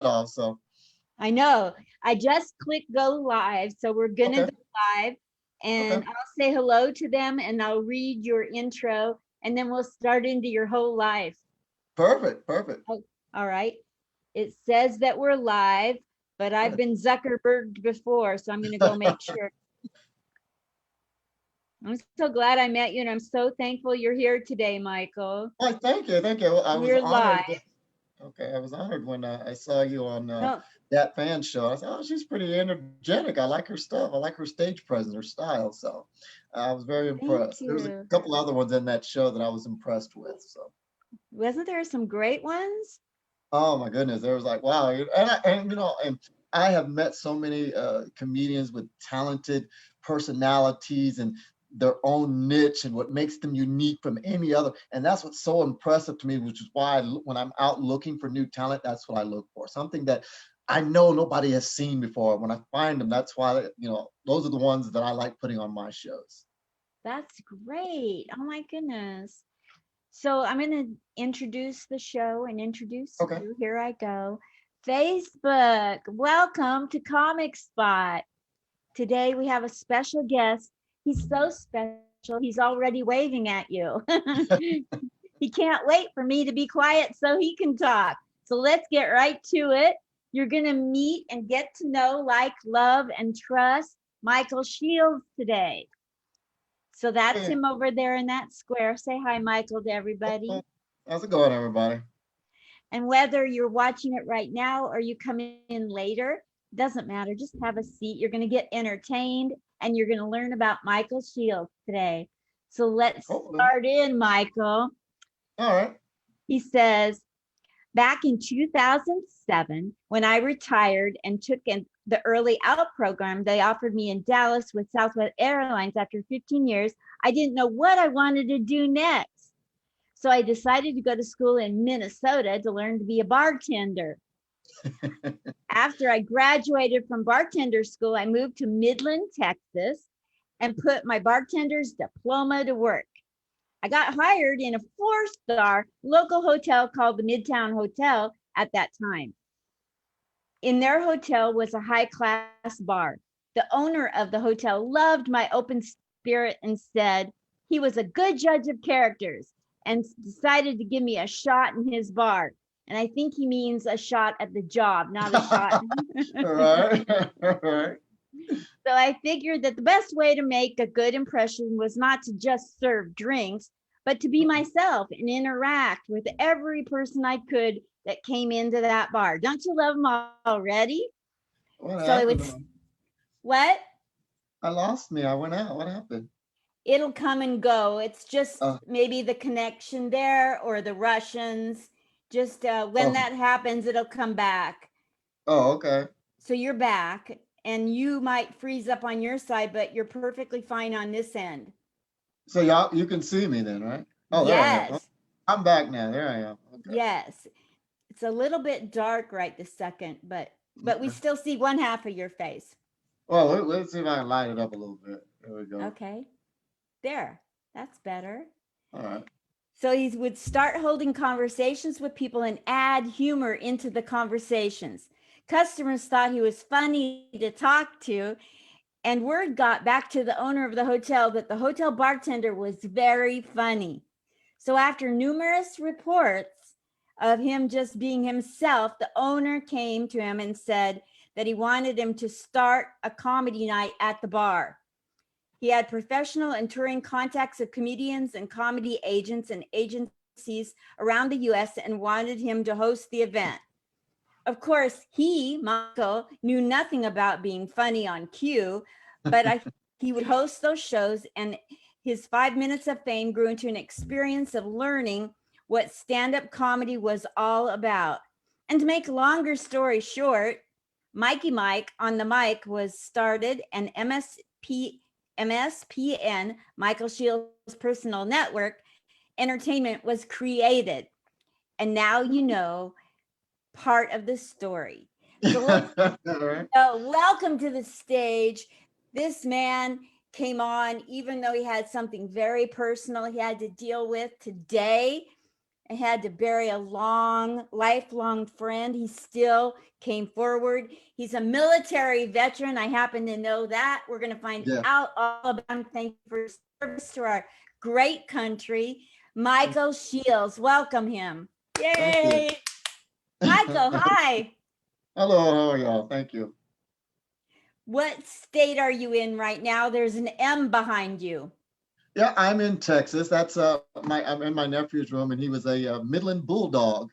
off. So I know. I just clicked go live. So we're going to okay, go live okay, and I'll say hello to them and I'll read your intro and then we'll start into your whole life. perfect, perfect. Oh, all right. It says that we're live, but I've been Zuckerberged before. So I'm going to go make sure. I'm so glad I met you and I'm so thankful you're here today, Michael. Why, thank you, thank you. I was We're honored. live. Okay, I was honored when I saw you on No, Dat Phan Show. I said, "Oh, she's pretty energetic. I like her stuff. I like her stage presence, her style." So I was very thank impressed. There was a you. couple other ones in that show that I was impressed with. So, Wasn't there some great ones? oh my goodness, there was like, wow, and I have met so many comedians with talented personalities and their own niche and what makes them unique from any other. And that's what's so impressive to me, which is why when I'm out looking for new talent, that's what I look for. Something that I know nobody has seen before. When I find them, that's why, those are the ones that I like putting on my shows. That's great. Oh my goodness. So I'm going to introduce the show and introduce Okay. you. Here I go. Facebook, welcome to Comic Spot. Today we have a special guest. He's so special, he's already waving at you. He can't wait for me to be quiet so he can talk. So let's get right to it. You're going to meet and get to know, like, love, and trust Michael Shields today. So that's Hey, him over there in that square. Say hi, Michael, to everybody. how's it going, everybody? And whether you're watching it right now or you come in later, doesn't matter. Just have a seat. You're going to get entertained and you're going to learn about Michael Shields today. So let's Hopefully. start in, Michael. All right. He says, back in 2007, when I retired and took in the early out program they offered me in Dallas with Southwest Airlines after 15 years, I didn't know what I wanted to do next. So I decided to go to school in Minnesota to learn to be a bartender. After I graduated from bartender school, I moved to Midland, Texas, and put my bartender's diploma to work. I got hired in a 4-star local hotel called the Midtown Hotel at that time. In their hotel was a high class bar. The owner of the hotel loved my open spirit and said he was a good judge of characters and decided to give me a shot in his bar. And I think he means a shot at the job, not a shot. All right. All right. So I figured that the best way to make a good impression was not to just serve drinks, but to be myself and interact with every person I could that came into that bar. Don't you love them already? What So it would, happened? what? I lost me. I went out. What happened? It'll come and go. It's just Uh, maybe the connection there or the Russians. Just when oh, that happens, it'll come back. oh, okay. So you're back and you might freeze up on your side, but you're perfectly fine on this end. So y'all, you can see me then, right? Oh, there I am. Oh, Yes. I'm back now. There I am. Okay. Yes. It's a little bit dark right this second, but we Okay. still see one half of your face. Well, let's see if I can light it up a little bit. There we go. Okay. There. That's better. All right. So he would start holding conversations with people and add humor into the conversations. Customers thought he was funny to talk to, and word got back to the owner of the hotel that the hotel bartender was very funny. So, after numerous reports of him just being himself, the owner came to him and said that he wanted him to start a comedy night at the bar. He had professional and touring contacts of comedians and comedy agents and agencies around the US and wanted him to host the event. Of course, he, Michael, knew nothing about being funny on cue, but he would host those shows, and his 5 minutes of fame grew into an experience of learning what stand up comedy was all about. And to make a longer story short, Mikey Mike on the mic was started, and MSPN, Michael Shields Personal Network, entertainment was created. And now you know part of the story. So let's All right. welcome to the stage. This man came on, even though he had something very personal he had to deal with today. I had to bury a lifelong friend. He still came forward. He's a military veteran. I happen to know that. We're going to find Yeah. out all about him. Thank you for his service to our great country. Michael Shields, welcome him. Thank you. Yay! Michael, hi. Hello, how are y'all? Thank you. What state are you in right now? There's an M behind you. Yeah, I'm in Texas. That's I'm in my nephew's room, and he was a Midland Bulldog.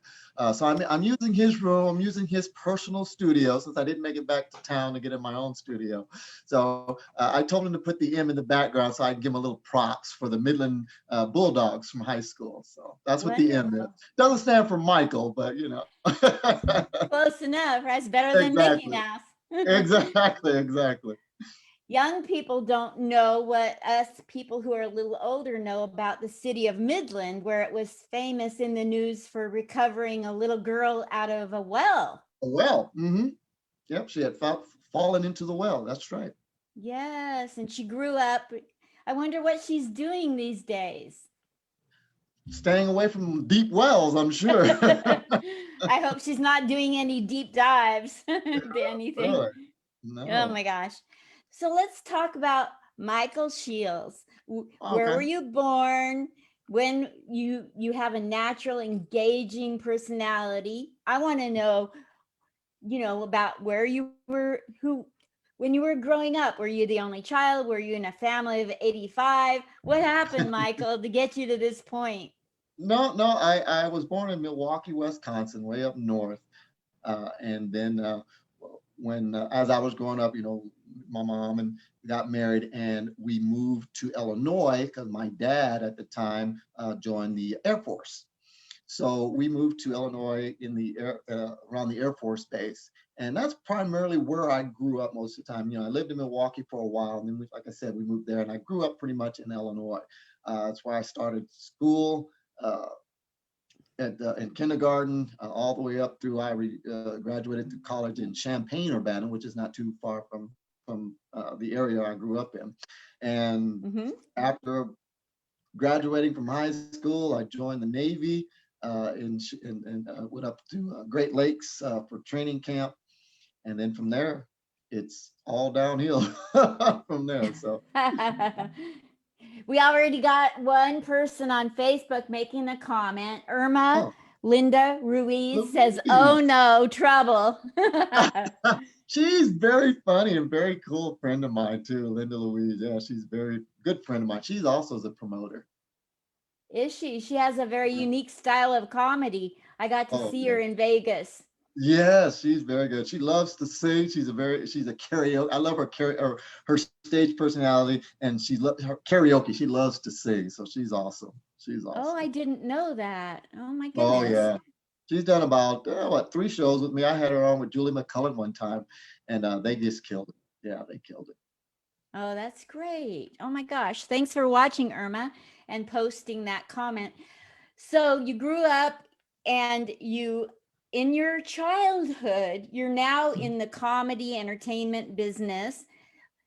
So I'm using his room. I'm using his personal studio since I didn't make it back to town to get in my own studio. So I told him to put the M in the background so I can give him a little props for the Midland Bulldogs from high school. So that's what the M is. Doesn't stand for Michael, but you know. Close enough. That's better than Mickey Mouse. Exactly. Young people don't know what us people who are a little older know about the city of Midland, where it was famous in the news for recovering a little girl out of a well. A well. Mm-hmm. Yep, she had fallen into the well. That's right. Yes, and she grew up. I wonder what she's doing these days. Staying away from deep wells, I'm sure. I hope she's not doing any deep dives into anything. Really? No. Oh my gosh. So let's talk about Michael Shields. Where were you born? When you have a natural, engaging personality. I want to know, about where you were, when you were growing up. Were you the only child? Were you in a family of 85? What happened, Michael, to get you to this point? No, I was born in Milwaukee, Wisconsin, way up north. And then when as I was growing up, my mom and got married, and we moved to Illinois because my dad at the time joined the Air Force. So we moved to Illinois in the around the Air Force Base, and that's primarily where I grew up most of the time. I lived in Milwaukee for a while, and then like I said, we moved there, and I grew up pretty much in Illinois. That's where I started school. In kindergarten, all the way up through I graduated to college in Champaign, Urbana, which is not too far from the area I grew up in. And after graduating from high school, I joined the Navy and went up to Great Lakes for training camp. And then from there, it's all downhill from there. So. We already got one person on Facebook making a comment. Irma Linda Ruiz says, "Oh no, trouble." She's very funny and very cool friend of mine too, Linda Louise. Yeah, she's a very good friend of mine. She's also a promoter. Is she? She has a very unique style of comedy. I got to see her in Vegas. Yes, she's very good. She loves to sing. She's a karaoke. I love her stage personality, and she loves her karaoke. She loves to sing, so she's awesome. Oh, I didn't know that. Oh my goodness. Oh yeah, she's done about 3 shows with me. I had her on with Julie McCullough one time, and they just killed it. Yeah, they killed it. Oh, that's great. Oh my gosh, thanks for watching, Irma, and posting that comment. So you grew up, and in your childhood, you're now in the comedy entertainment business.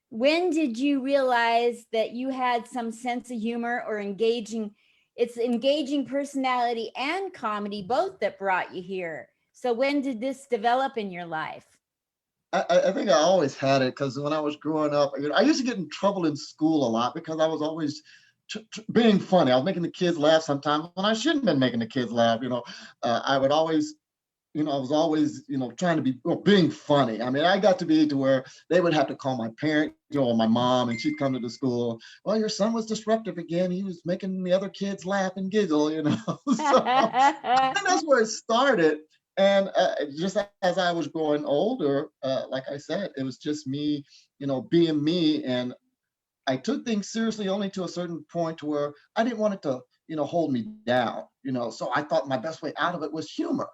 When did you realize that you had some sense of humor or engaging personality and comedy, both that brought you here? So when did this develop in your life? I think I always had it, because when I was growing up, I used to get in trouble in school a lot because I was always being funny. I was making the kids laugh sometimes when I shouldn't have been making the kids laugh. I would always, I was always, trying to be being funny. I mean, I got to be to where they would have to call my parent, or my mom, and she'd come to the school. Well, your son was disruptive again. He was making the other kids laugh and giggle, So, and that's where it started. And just as I was growing older, like I said, it was just me, being me. And I took things seriously only to a certain point where I didn't want it to, hold me down, So I thought my best way out of it was humor,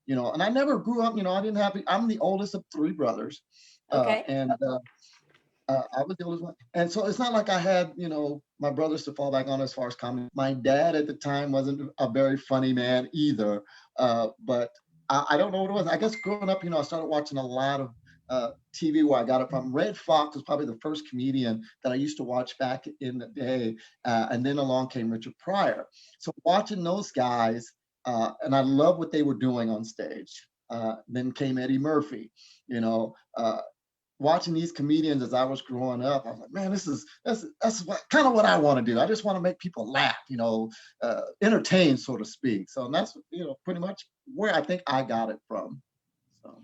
and I never grew up, I'm the oldest of 3 brothers. Okay. And I was the oldest one. And so it's not like I had, my brothers to fall back on as far as comedy. My dad at the time wasn't a very funny man either. But I don't know what it was. I guess growing up, I started watching a lot of TV where I got it from. Red Fox was probably the first comedian that I used to watch back in the day. And then along came Richard Pryor. So watching those guys, And I love what they were doing on stage. Then came Eddie Murphy, you know, watching these comedians as I was growing up, I was like, man, that's kind of what I want to do. I just want to make people laugh, you know, entertain, so to speak. So that's, you know, pretty much where I think I got it from. So.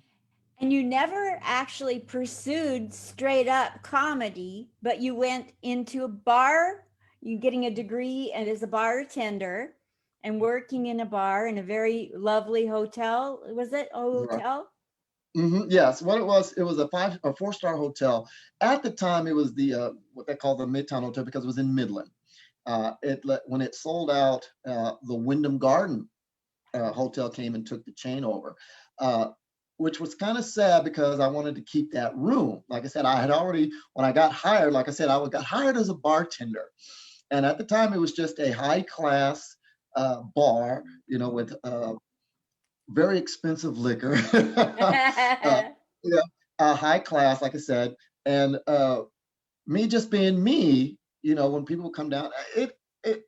And you never actually pursued straight up comedy, but you went into a bar, you getting a degree and as a bartender and working in a bar in a very lovely hotel. Was it a hotel? Mm-hmm. Yes, what it was a 4-star hotel. At the time, it was the what they call the Midtown Hotel because it was in Midland. When it sold out, the Wyndham Garden Hotel came and took the chain over, which was kind of sad because I wanted to keep that room. Like I said, I had already, when I got hired, like I said, I got hired as a bartender, and at the time it was just a high class bar, you know, with very expensive liquor. Yeah, high class, like I said, and me just being me, you know, when people come down,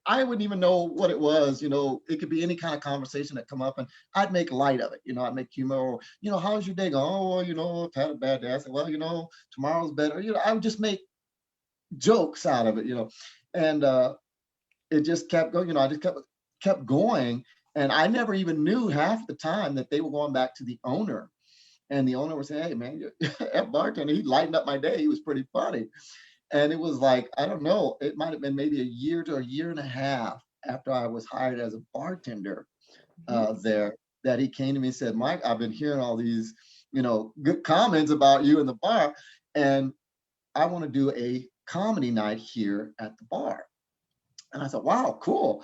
I wouldn't even know what it was. You know, it could be any kind of conversation that come up, and I'd make light of it. You know, I'd make humor, or you know, how's your day going? Oh, well, you know, I've had a bad day. I said, well, you know, tomorrow's better. You know, I would just make jokes out of it. You know, and it just kept going. You know, I just kept going, and I never even knew half the time that they were going back to the owner. And the owner was saying, hey, man, that bartender, he lightened up my day. He was pretty funny. And it was like, I don't know, it might have been maybe a year to a year and a half after I was hired as a bartender there, that he came to me and said, Mike, I've been hearing all these, you know, good comments about you in the bar, and I want to do a comedy night here at the bar. And I said, wow, cool.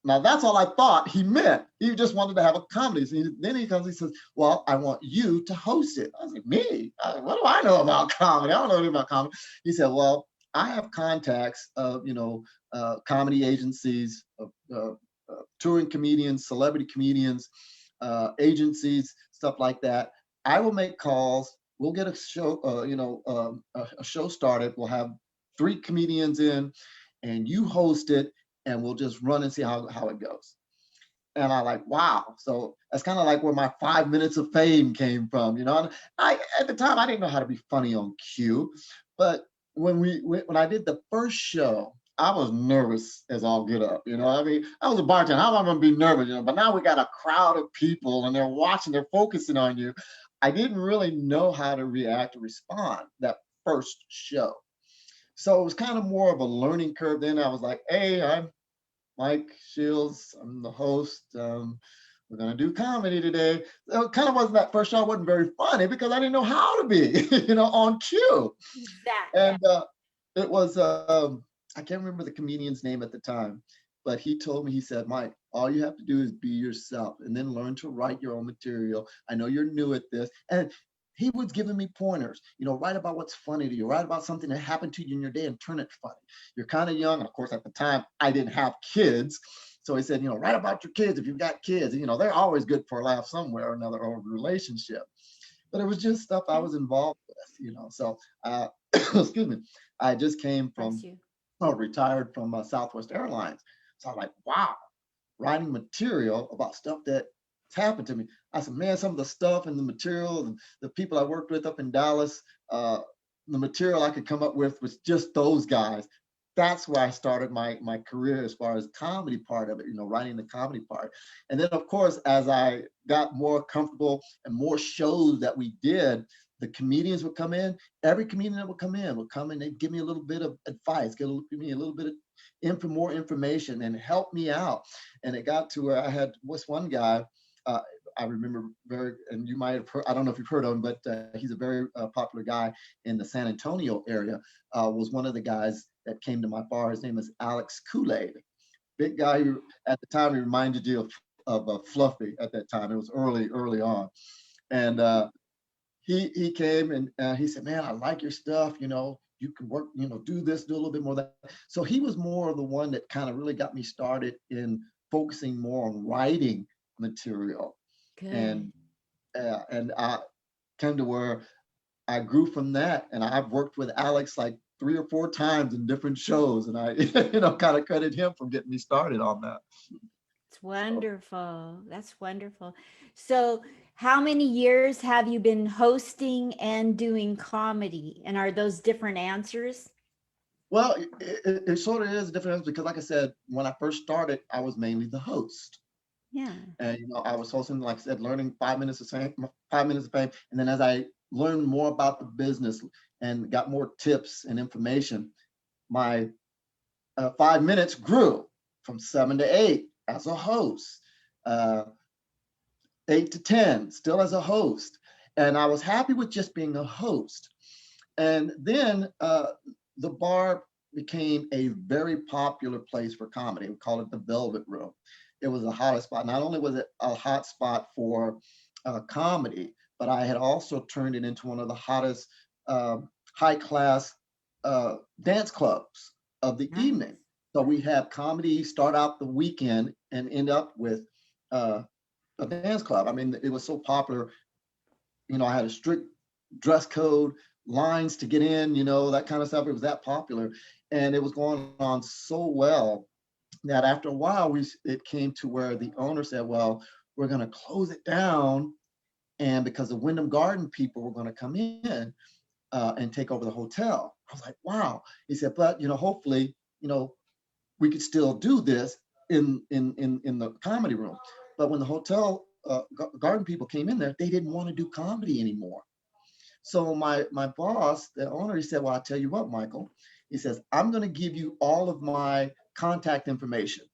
Now that's all I thought he meant. He just wanted to have a comedy. So then he comes, he says, well, I want you to host it. I was like, me? What do I know about comedy? I don't know anything about comedy. He said, well, I have contacts of, you know, comedy agencies, touring comedians, celebrity comedians, agencies, stuff like that. I will make calls. We'll get a show, a show started. We'll have 3 comedians in, and you host it, and we'll just run and see how it goes. And I like, wow. So that's kind of like where my 5 minutes of fame came from, you know. And at the time I didn't know how to be funny on cue, but when I did the first show, I was nervous as all get up, you know. I mean, I was a bartender. How am I going to be nervous, you know? But now we got a crowd of people, and they're watching, they're focusing on you. I didn't really know how to react or respond that first show. So it was kind of more of a learning curve. Then I was like, hey, I'm Mike Shields. I'm the host. We're going to do comedy today. So it kind of wasn't, that first show wasn't very funny because I didn't know how to be, you know, on cue. Exactly. And it was, I can't remember the comedian's name at the time, but he told me, he said, Mike, all you have to do is be yourself and then learn to write your own material. I know you're new at this. And he was giving me pointers, you know, write about what's funny to you, write about something that happened to you in your day and turn it funny. You're kind of young. And of course, at the time, I didn't have kids. So he said, you know, write about your kids if you've got kids. And, you know, they're always good for a laugh somewhere or another, or a relationship. But it was just stuff I was involved with, you know. So, excuse me, I just came from, retired from Southwest Airlines. So I'm like, wow, writing material about stuff that's happened to me. I said, man, some of the stuff and the material and the people I worked with up in Dallas, the material I could come up with was just those guys. That's where I started my career as far as comedy part of it, you know, writing the comedy part. And then, of course, as I got more comfortable and more shows that we did, the comedians would come in. Every comedian that would come in, they'd give me a little bit of advice, give me a little bit of more information and help me out. And it got to where I had one guy, I remember and you might have heard, I don't know if you've heard of him, but he's a very popular guy in the San Antonio area, was one of the guys that came to my bar. His name is Alex Kool-Aid. Big guy who, at the time, he reminded you of Fluffy at that time. It was early on. And he came and he said, man, I like your stuff. You know, you can work, you know, do this, do a little bit more of that. So he was more of the one that kind of really got me started in focusing more on writing material. Good. And I came to where I grew from that, and I've worked with Alex like 3 or 4 times in different shows, and I, you know, kind of credit him for getting me started on that. It's wonderful. That's wonderful. So, how many years have you been hosting and doing comedy? And are those different answers? Well, it sort of is different because, like I said, when I first started, I was mainly the host. Yeah. And I was hosting, like I said, learning 5 minutes of fame, 5 minutes of fame. And then as I learned more about the business and got more tips and information, my 5 minutes grew from 7 to 8 as a host, uh, 8 to 10 still as a host. And I was happy with just being a host. And then the bar became a very popular place for comedy. We call it the Velvet Room. It was a hot spot. Not only was it a hot spot for comedy, but I had also turned it into one of the hottest high class dance clubs of the Nice. evening. So we have comedy start out the weekend and end up with a dance club. I mean, it was so popular. I had a strict dress code, lines to get in, that kind of stuff. It was that popular. And it was going on so well that after a while, it came to where the owner said, well, we're going to close it down. And because the Wyndham Garden people were going to come in and take over the hotel. I was like, wow. He said, but, hopefully, we could still do this in the comedy room. But when the hotel garden people came in there, they didn't want to do comedy anymore. So my boss, the owner, he said, well, I'll tell you what, Michael. He says, I'm going to give you all of my contact information,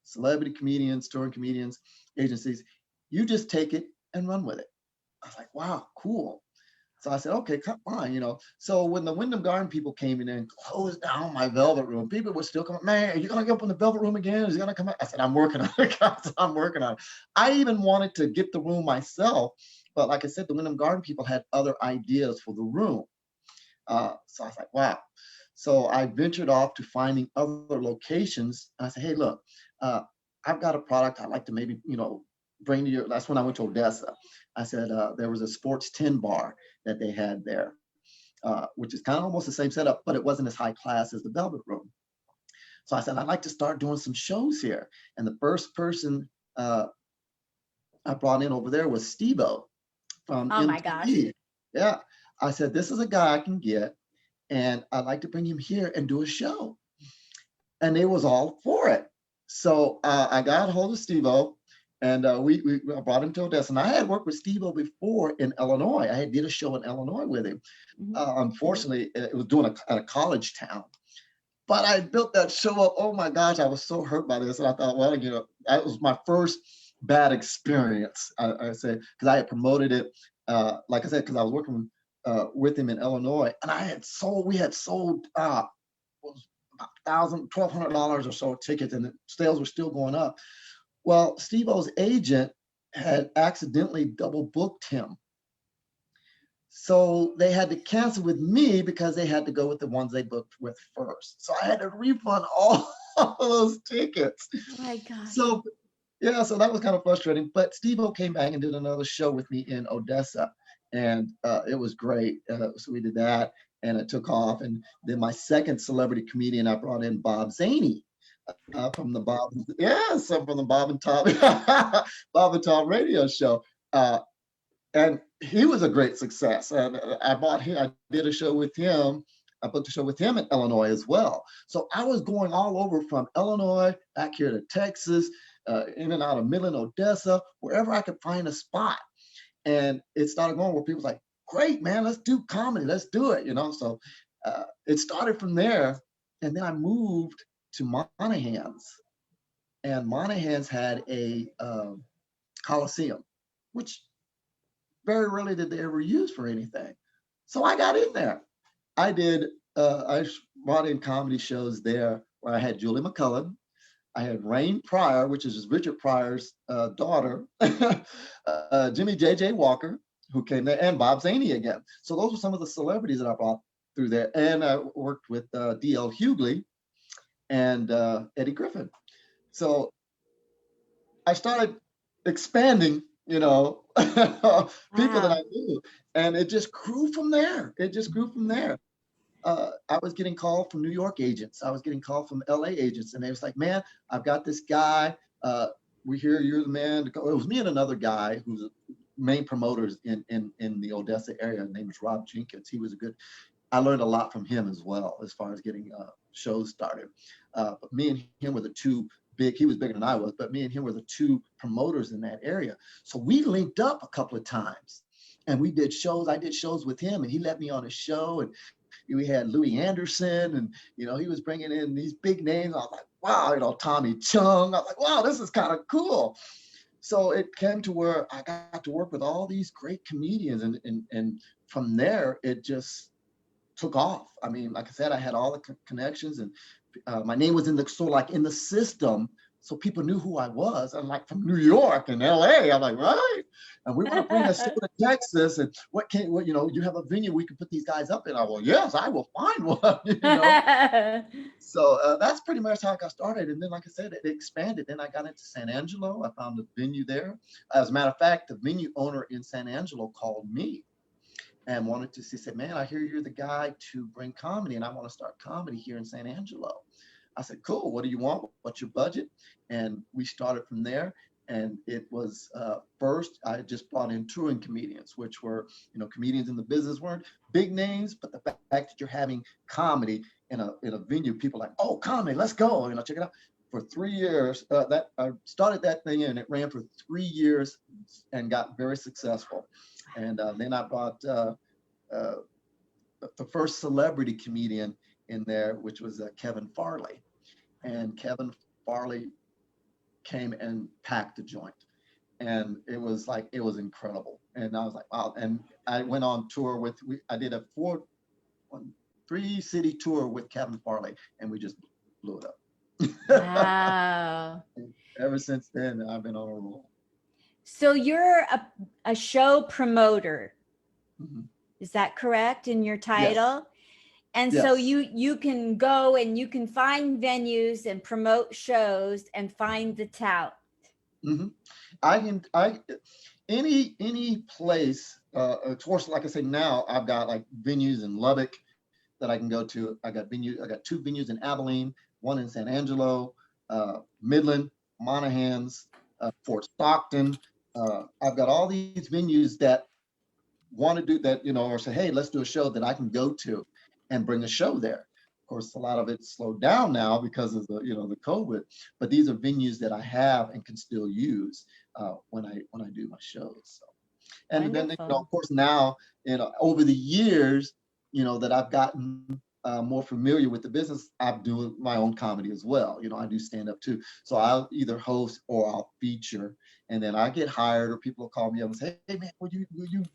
celebrity comedians, touring comedians, agencies. You just take it and run with it. I was like, wow, cool. So I said, okay, come on, So when the Wyndham Garden people came in and closed down my Velvet Room, people were still coming, man, are you going to get up in the Velvet Room again? Is he going to come out? I said, I'm working on it, guys. I'm working on it. I even wanted to get the room myself. But like I said, the Wyndham Garden people had other ideas for the room. So I was like, wow. So I ventured off to finding other locations. And I said, hey, look, I've got a product I'd like to maybe, bring to you. That's when I went to Odessa. I said, there was a sports 10 bar that they had there, which is kind of almost the same setup, but it wasn't as high class as the Velvet Room. So I said, I'd like to start doing some shows here. And the first person I brought in over there was Steve-O from Oh my gosh. MTV. Yeah. I said, this is a guy I can get, and I'd like to bring him here and do a show. And they was all for it. So I got a hold of Steve-O, and we brought him to Odessa. And I had worked with Steve-O before in Illinois. I had did a show in Illinois with him. Unfortunately, it was doing at a college town. But I built that show up. Oh my gosh, I was so hurt by this. And I thought, well, that was my first bad experience, I say, because I had promoted it, like I said, because I was working with him in Illinois, and we had sold about $1,200 or so tickets, and the sales were still going up. Well, Steve-O's agent had accidentally double booked him. So they had to cancel with me because they had to go with the ones they booked with first. So I had to refund all of those tickets. Oh my gosh. So yeah, so that was kind of frustrating. But Steve-O came back and did another show with me in Odessa, and it was great. So we did that, and it took off. And then my second celebrity comedian, I brought in Bob Zaney from the Bob, from the Bob and Tom, Bob and Tom radio show, and he was a great success. And I did a show with him. I booked a show with him in Illinois as well. So I was going all over from Illinois back here to Texas, in and out of Midland, Odessa, wherever I could find a spot. And it started going where people were like, great, man, let's do comedy. Let's do it, So it started from there. And then I moved to Monahan's. And Monahan's had a Coliseum, which very rarely did they ever use for anything. So I got in there. I brought in comedy shows there where I had Julie McCullough. I had Rain Pryor, which is Richard Pryor's daughter, Jimmy J.J. Walker, who came there, and Bob Zaney again. So those were some of the celebrities that I brought through there. And I worked with D.L. Hughley and Eddie Griffin. So I started expanding, people that I knew. And it just grew from there. I was getting called from New York agents. I was getting called from LA agents. And they was like, man, I've got this guy. we hear you're the man to go. It was me and another guy who's main promoters in the Odessa area. His name is Rob Jenkins. He was a good, I learned a lot from him as well as far as getting shows started. But me and him were the two big, he was bigger than I was, but me and him were the two promoters in that area. So we linked up a couple of times and we did shows. I did shows with him and he let me on his show, and we had Louis Anderson, and he was bringing in these big names. I was like, wow, Tommy Chung. I was like, wow, this is kind of cool. So it came to where I got to work with all these great comedians, and from there it just took off. I mean, like I said, I had all the connections, and my name was in the system, so people knew who I was. I'm like from New York and LA. I'm like, right? And we want to bring a show to Texas, and you have a venue we can put these guys up in. I well, yes, I will find one. So that's pretty much how I got started. And then, like I said, it expanded. Then I got into San Angelo. I found a venue there. As a matter of fact, the venue owner in San Angelo called me and wanted to see, said, man, I hear you're the guy to bring comedy, and I want to start comedy here in San Angelo. I said, cool, what do you want? What's your budget? And we started from there. And it was first, I just brought in touring comedians, which were, comedians in the business weren't big names, but the fact that you're having comedy in a venue, people are like, oh, comedy, let's go, check it out. For 3 years, that I started that thing, and it ran for 3 years and got very successful. And then I brought the first celebrity comedian in there, which was Kevin Farley. And Kevin Farley came and packed the joint. And it was incredible. And I was like, wow. And I went on tour I did a 3-city tour with Kevin Farley, and we just blew it up. Wow. Ever since then, I've been on a roll. So you're a show promoter. Mm-hmm. Is that correct in your title? Yes. And yes. So you can go and you can find venues and promote shows and find the talent. Mm-hmm. Any place, of course, like I say, now I've got like venues in Lubbock that I can go to. I got 2 venues in Abilene, one in San Angelo, Midland, Monahans, Fort Stockton. I've got all these venues that want to do that, or say, hey, let's do a show that I can go to and bring a show there. Of course, a lot of it's slowed down now because of the COVID, but these are venues that I have and can still use when I do my shows. So, and Wonderful. Then, of course, now, over the years, that I've gotten more familiar with the business, I'm doing my own comedy as well. I do stand up too. So I'll either host or I'll feature, and then I get hired, or people will call me up and say, hey man, will you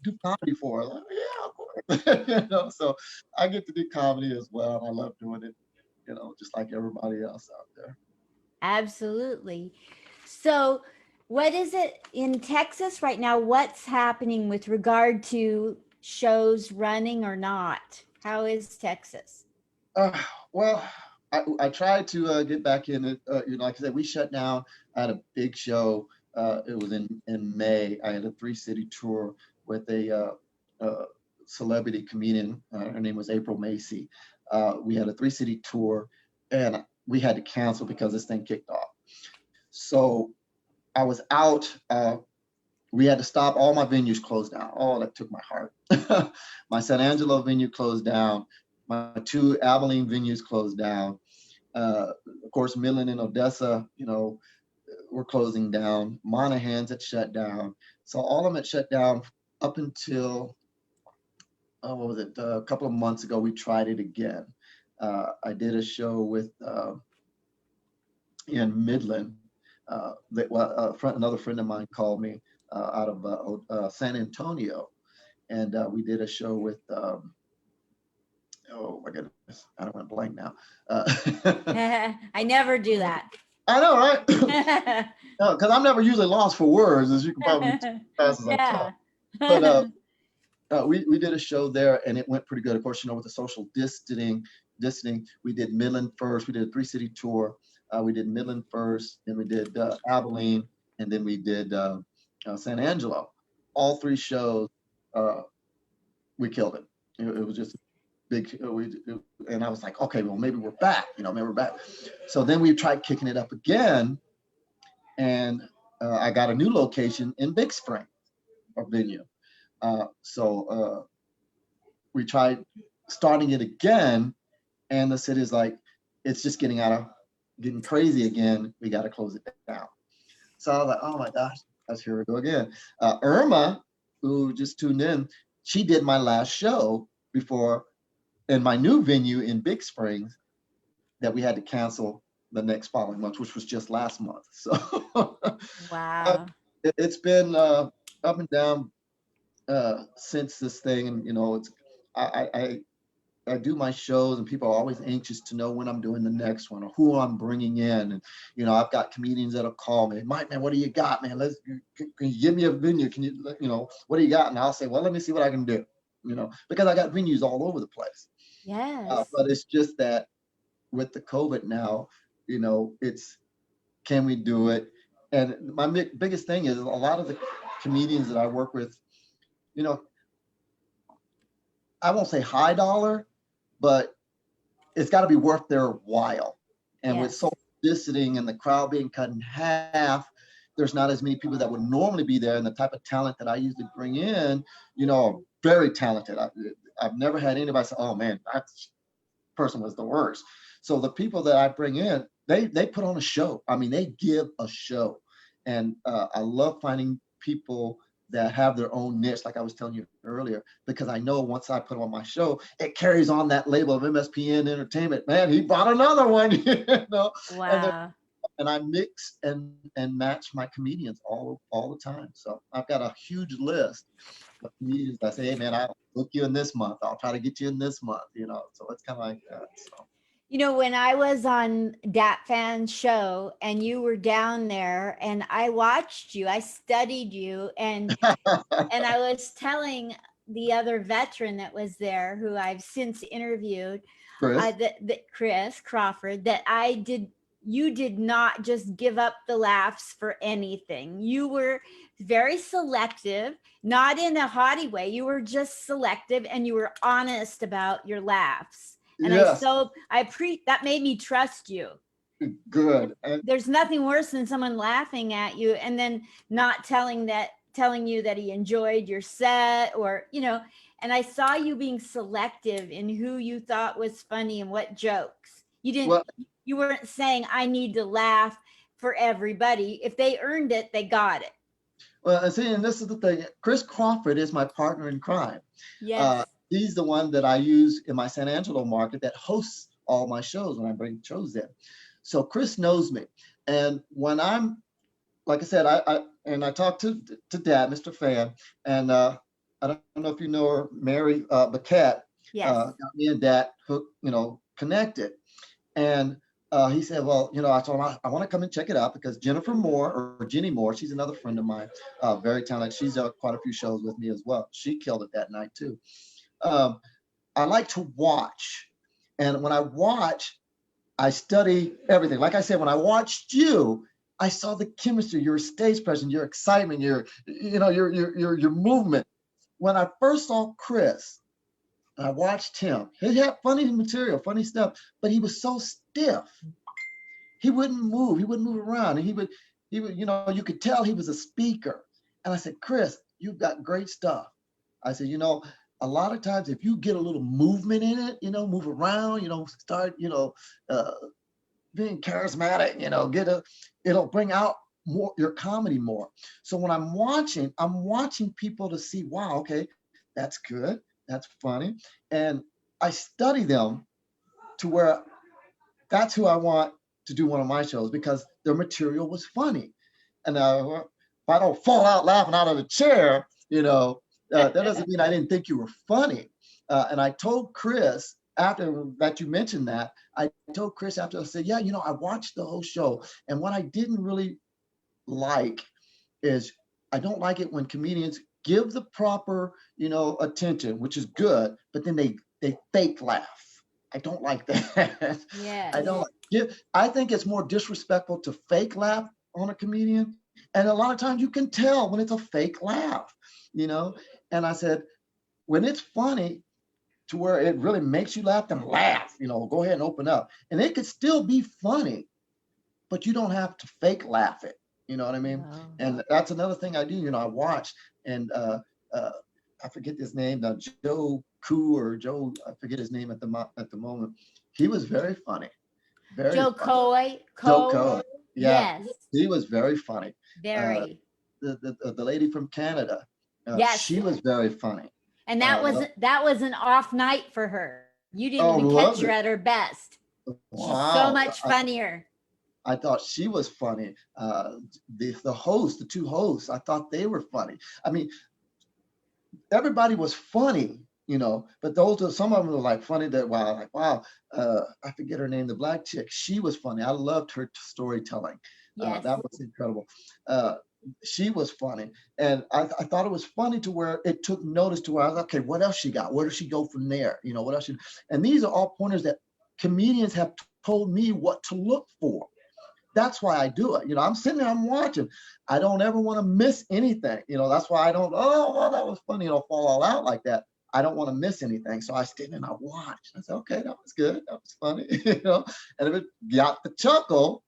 do comedy for us? Like, yeah, of course. So I get to do comedy as well. And I love doing it, just like everybody else out there. Absolutely. So what is it in Texas right now? What's happening with regard to shows running or not? How is Texas? Well, I tried to get back in it. Like I said, we shut down. I had a big show. It was in May. I had a 3-city tour with a celebrity comedian. Her name was April Macy. We had a 3-city tour, and we had to cancel because this thing kicked off. So I was out. We had to stop. All my venues closed down. Oh, that took my heart. My San Angelo venue closed down. My 2 Abilene venues closed down. Of course, Midland and Odessa, were closing down. Monahans had shut down. So all of them had shut down up until, a couple of months ago, we tried it again. I did a show with in Midland. Another friend of mine called me out of San Antonio, and we did a show with oh my goodness, I don't want to blank now. I never do that. I know, right? Because I'm never usually lost for words, as you can probably tell as I talk. But we did a show there, and it went pretty good. Of course, with the social distancing, we did Midland first. We did a 3-city tour. We did Midland first, then we did Abilene, and then we did San Angelo. All 3 shows, we killed it. It was just big. And I was like, okay, well, maybe we're back. Maybe we're back. So then we tried kicking it up again, and I got a new location in Big Spring, or venue. So we tried starting it again, and the city's like, it's just getting crazy again. We got to close it down. So I was like, oh my gosh, that's here we go again. Irma, who just tuned in, she did my last show before in my new venue in Big Springs that we had to cancel the next following month, which was just last month. So Wow. it's been up and down since this thing, and it's I do my shows, and people are always anxious to know when I'm doing the next one or who I'm bringing in. And I've got comedians that'll call me, Mike, man, what do you got, man? Can you give me a venue? Can you, what do you got? And I'll say, well, let me see what I can do. Because I got venues all over the place. Yes. But it's just that with the COVID now, it's, can we do it? And my biggest thing is a lot of the comedians that I work with, I won't say high dollar, but it's got to be worth their while. And with social distancing and the crowd being cut in half, there's not as many people that would normally be there. And the type of talent that I usually bring in, are very talented. I've never had anybody say, oh man, that person was the worst. So the people that I bring in, they put on a show. I mean, they give a show. And I love finding people that have their own niche, like I was telling you earlier, because I know once I put on my show, it carries on that label of MSPN Entertainment. Man, he bought another one, Wow. And I mix and match my comedians all the time. So I've got a huge list of comedians that say, hey man, I'll book you in this month. I'll try to get you in this month, so it's kind of like that. So. When I was on Dat Phan Show and you were down there and I watched you, I studied you, and I was telling the other veteran that was there, who I've since interviewed, that Chris Crawford, that you did not just give up the laughs for anything. You were very selective, not in a haughty way. You were just selective, and you were honest about your laughs. And yes. that made me trust you. Good. There's nothing worse than someone laughing at you and then not telling you that he enjoyed your set, or and I saw you being selective in who you thought was funny and what jokes. You weren't saying I need to laugh for everybody. If they earned it, they got it. Well, see, and this is the thing. Chris Crawford is my partner in crime. Yes. He's the one that I use in my San Angelo market that hosts all my shows when I bring shows in. So Chris knows me. And when I'm, like I said, I talked to Dad, Mr. Phan, and I don't know if you know her, Mary Baquette. Yes. Got me and Dad connected. And he said, well, I told him I want to come and check it out because Jennifer Moore, or Jenny Moore, she's another friend of mine, very talented. She's quite a few shows with me as well. She killed it that night too. I like to watch. And when I watch, I study everything. Like I said, when I watched you, I saw the chemistry, your stage presence, your excitement, your movement. When I first saw Chris, I watched him. He had funny material, funny stuff, but he was so stiff. He wouldn't move. He wouldn't move around. And he would, you could tell he was a speaker. And I said, Chris, you've got great stuff. I said, a lot of times if you get a little movement in it, move around, start, being charismatic, it'll bring out more your comedy more. So when I'm watching people to see, wow, okay, that's good. That's funny. And I study them to where that's who I want to do one of my shows because their material was funny. And if I don't fall out laughing out of the chair, that doesn't mean I didn't think you were funny. And I told Chris after that you mentioned that, I told Chris after, I said, yeah, I watched the whole show. And what I didn't really like is I don't like it when comedians give the proper, attention, which is good, but then they fake laugh. I don't like that. Yeah. I think it's more disrespectful to fake laugh on a comedian. And a lot of times you can tell when it's a fake laugh, And I said, when it's funny to where it really makes you laugh, then laugh, go ahead and open up. And it could still be funny, but you don't have to fake laugh it. You know what I mean? Wow. And that's another thing I do. I watch, and I forget his name now, Joe Koo or Joe, I forget his name at the moment. He was very funny, very Joe funny. Coy, Joe Co. Coe, yeah, Yes, he was very funny. Uh, very. the lady from Canada, Yes. she was very funny. And Uh, that was an off night for her. You didn't oh, even catch loved her it. at her best. She's so Wow, much funnier. I thought she was funny. The host, the two hosts, I thought they were funny. I mean, everybody was funny, but those are some of them were like funny that wow, like wow, I forget her name, the black chick. She was funny. I loved her storytelling. Yes. That was incredible. She was funny, and I thought it was funny to where it took notice to where I was like, okay, what else she got? Where does she go from there? What else? And these are all pointers that comedians have told me what to look for. That's why I do it. I'm sitting there, I'm watching. I don't ever want to miss anything. That's why I don't, oh, well, that was funny, fall all out like that. I don't want to miss anything. So I stayed and I watched. I said, okay, that was good. That was funny, and if it got the chuckle,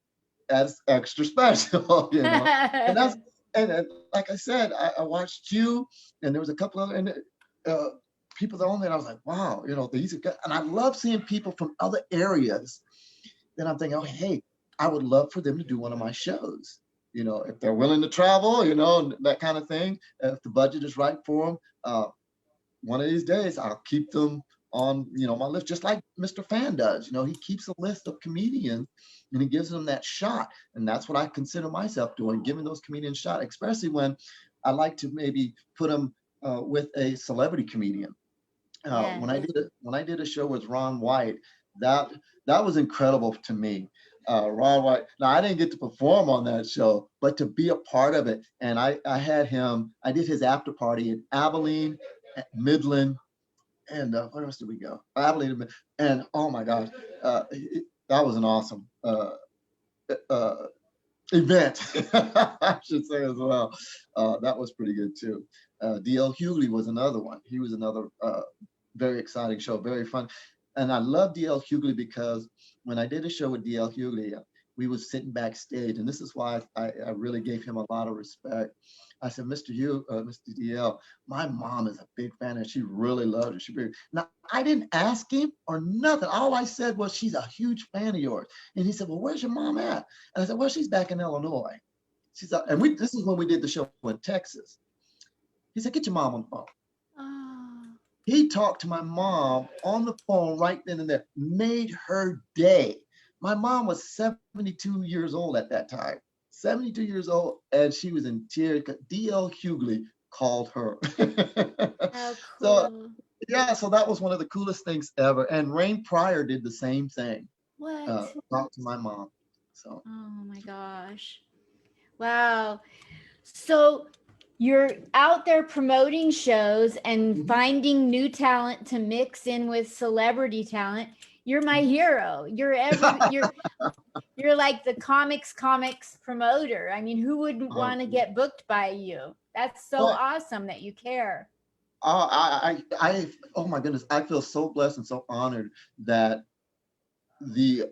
that's extra special, And that's, and like I said, I watched you, and there was a couple other, and people that on there, I was like, wow, these are good. And I love seeing people from other areas. Then I'm thinking, oh, hey, I would love for them to do one of my shows. If they're willing to travel, that kind of thing. If the budget is right for them, one of these days I'll keep them on, my list, just like Mr. Fan does. He keeps a list of comedians and he gives them that shot. And that's what I consider myself doing, giving those comedians a shot, especially when I like to maybe put them with a celebrity comedian. Yes. When I did a show with Ron White, that was incredible to me. Ron White. Now I didn't get to perform on that show, but to be a part of it, and I had him. I did his after party in Abilene, Midland, and where else did we go? Abilene, and oh my gosh, that was an awesome event, I should say as well. That was pretty good too. D.L. Hughley was another one. He was another very exciting show, very fun. And I love D.L. Hughley because when I did a show with D.L. Hughley, we was sitting backstage, and this is why I really gave him a lot of respect. I said, Mr. DL, my mom is a big fan, and she really loved it. Now, I didn't ask him or nothing. All I said was, she's a huge fan of yours. And he said, well, where's your mom at? And I said, well, she's back in Illinois. This is when we did the show in Texas. He said, get your mom on the phone. He talked to my mom on the phone right then and there, made her day. My mom was 72 years old at that time, 72 years old, and she was in tears because D.L. Hughley called her. How cool. So, yeah, so that was one of the coolest things ever. And Rain Pryor did the same thing. What? Talked to my mom. So. Oh my gosh. Wow. So you're out there promoting shows and finding new talent to mix in with celebrity talent. You're my hero. You're like the comics promoter. I mean, who wouldn't want to get booked by you? That's so awesome that you care. Oh my goodness, I feel so blessed and so honored that the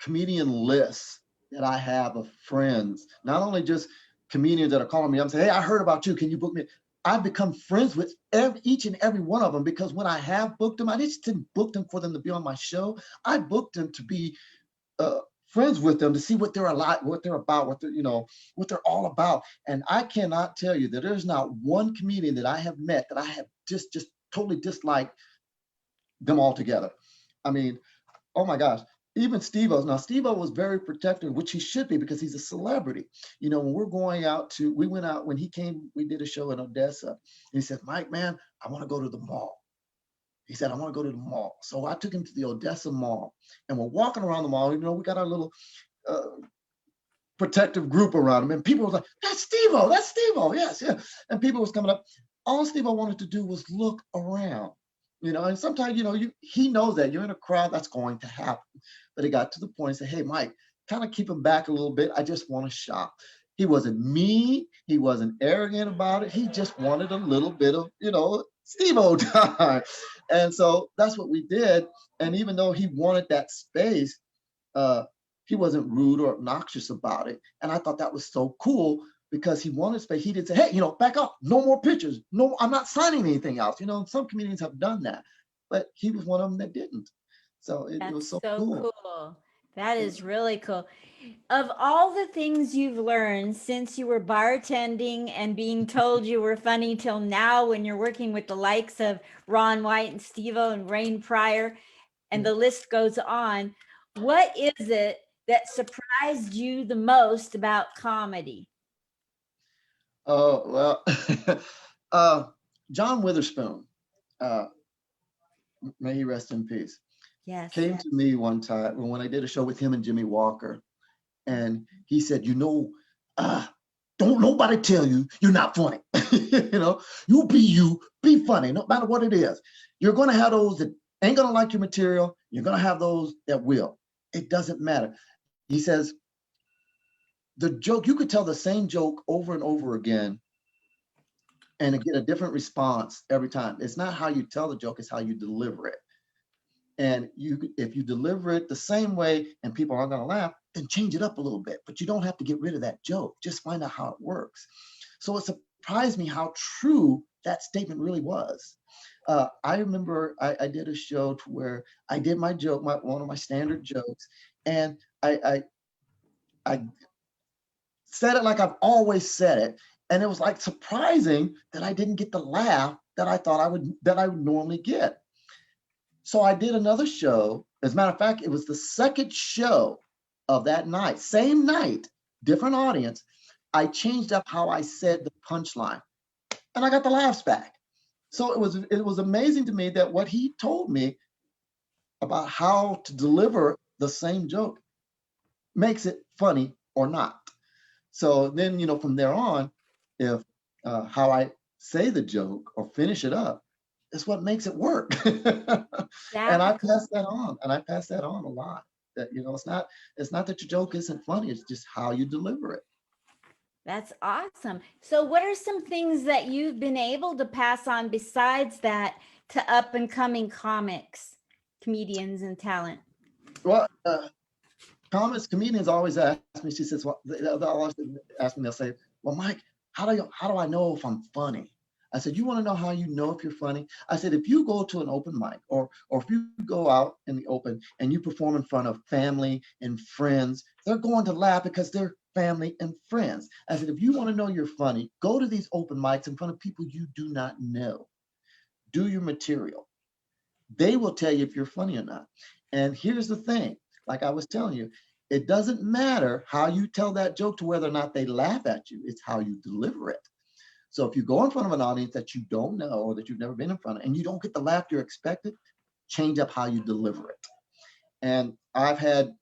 comedian list that I have of friends, not only just comedians that are calling me up and say, hey, I heard about you, can you book me? I've become friends with each and every one of them, because when I have booked them, I just didn't book them for them to be on my show. I booked them to be friends with them, to see what they're about, what they're all about. And I cannot tell you that there's not one comedian that I have met that I have just totally disliked them all together. I mean, oh my gosh. Even Steve-O. Now, Steve-O was very protective, which he should be, because he's a celebrity. When we're going out we went out, when he came, we did a show in Odessa. And he said, Mike, man, I want to go to the mall. He said, I want to go to the mall. So I took him to the Odessa Mall. And we're walking around the mall. We got our little protective group around him. And people were like, that's Steve-O, that's Steve-O. Yes, yeah. And people was coming up. All Steve-O wanted to do was look around. And sometimes, he knows that you're in a crowd, that's going to happen. But it got to the point, he said, hey, Mike, kind of keep him back a little bit. I just want to shop. He wasn't mean. He wasn't arrogant about it. He just wanted a little bit of, Steve-O time. And so that's what we did. And even though he wanted that space, he wasn't rude or obnoxious about it. And I thought that was so cool because he wanted space. He didn't say, hey, back up, no more pictures. No, I'm not signing anything else. Some comedians have done that, but he was one of them that didn't. So it was That's so so cool. cool. That is really cool. Of all the things you've learned since you were bartending and being told you were funny till now, when you're working with the likes of Ron White and Steve-O and Rain Pryor, and the list goes on, what is it that surprised you the most about comedy? Oh, well, John Witherspoon, uh, may he rest in peace, Yes. came to me one time when I did a show with him and Jimmy Walker. And he said, don't nobody tell you you're not funny. You be funny, no matter what it is. You're going to have those that ain't going to like your material. You're going to have those that will. It doesn't matter. He says, the joke, you could tell the same joke over and over again and get a different response every time. It's not how you tell the joke, it's how you deliver it. And if you deliver it the same way and people aren't going to laugh, then change it up a little bit. But you don't have to get rid of that joke. Just find out how it works. So it surprised me how true that statement really was. I remember I did a show to where I did my joke, one of my standard jokes, and I said it like I've always said it. And it was like surprising that I didn't get the laugh that I thought I would normally get. So I did another show. As a matter of fact, it was the second show of that night, same night, different audience. I changed up how I said the punchline, and I got the laughs back. So it was amazing to me that what he told me about how to deliver the same joke makes it funny or not. So then, from there on, if how I say the joke or finish it up is what makes it work. And I pass that on, a lot. That it's not that your joke isn't funny, it's just how you deliver it. That's awesome. So what are some things that you've been able to pass on besides that to up and coming comics, comedians, and talent? Well, comedians always ask me, she says, well, they'll always ask me, they'll say, well, Mike, how do I know if I'm funny? I said, you want to know how you know if you're funny? I said, if you go to an open mic or if you go out in the open and you perform in front of family and friends, they're going to laugh because they're family and friends. I said, if you want to know you're funny, go to these open mics in front of people you do not know. Do your material. They will tell you if you're funny or not. And here's the thing, like I was telling you, it doesn't matter how you tell that joke to whether or not they laugh at you. It's how you deliver it. So if you go in front of an audience that you don't know or that you've never been in front of and you don't get the laugh you're expected, change up how you deliver it. And I've had,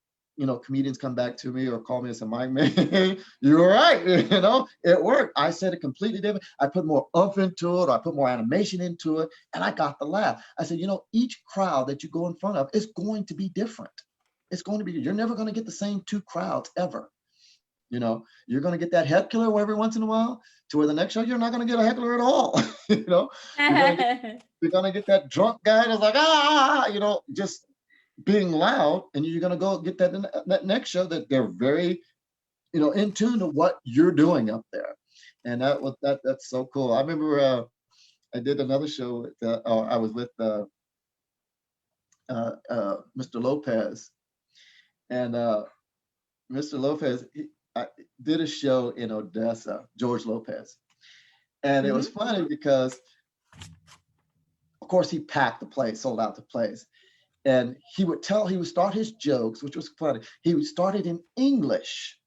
comedians come back to me or call me and say, Mike, man, you're right. It worked. I said it completely different. I put more oomph into it, or I put more animation into it, and I got the laugh. I said, each crowd that you go in front of is going to be different. It's going to be, you're never going to get the same two crowds ever. You're going to get that heckler every once in a while, to where the next show, you're not going to get a heckler at all. You're going to get that drunk guy that's like, just being loud, and you're going to go get that next show that they're very, in tune to what you're doing up there. And that's so cool. I remember I did another show I was with Mr. Lopez, and Mr. Lopez, I did a show in Odessa, George Lopez. And it was funny because, of course, he packed the place, sold out the place. And he would start his jokes, which was funny. He would start it in English.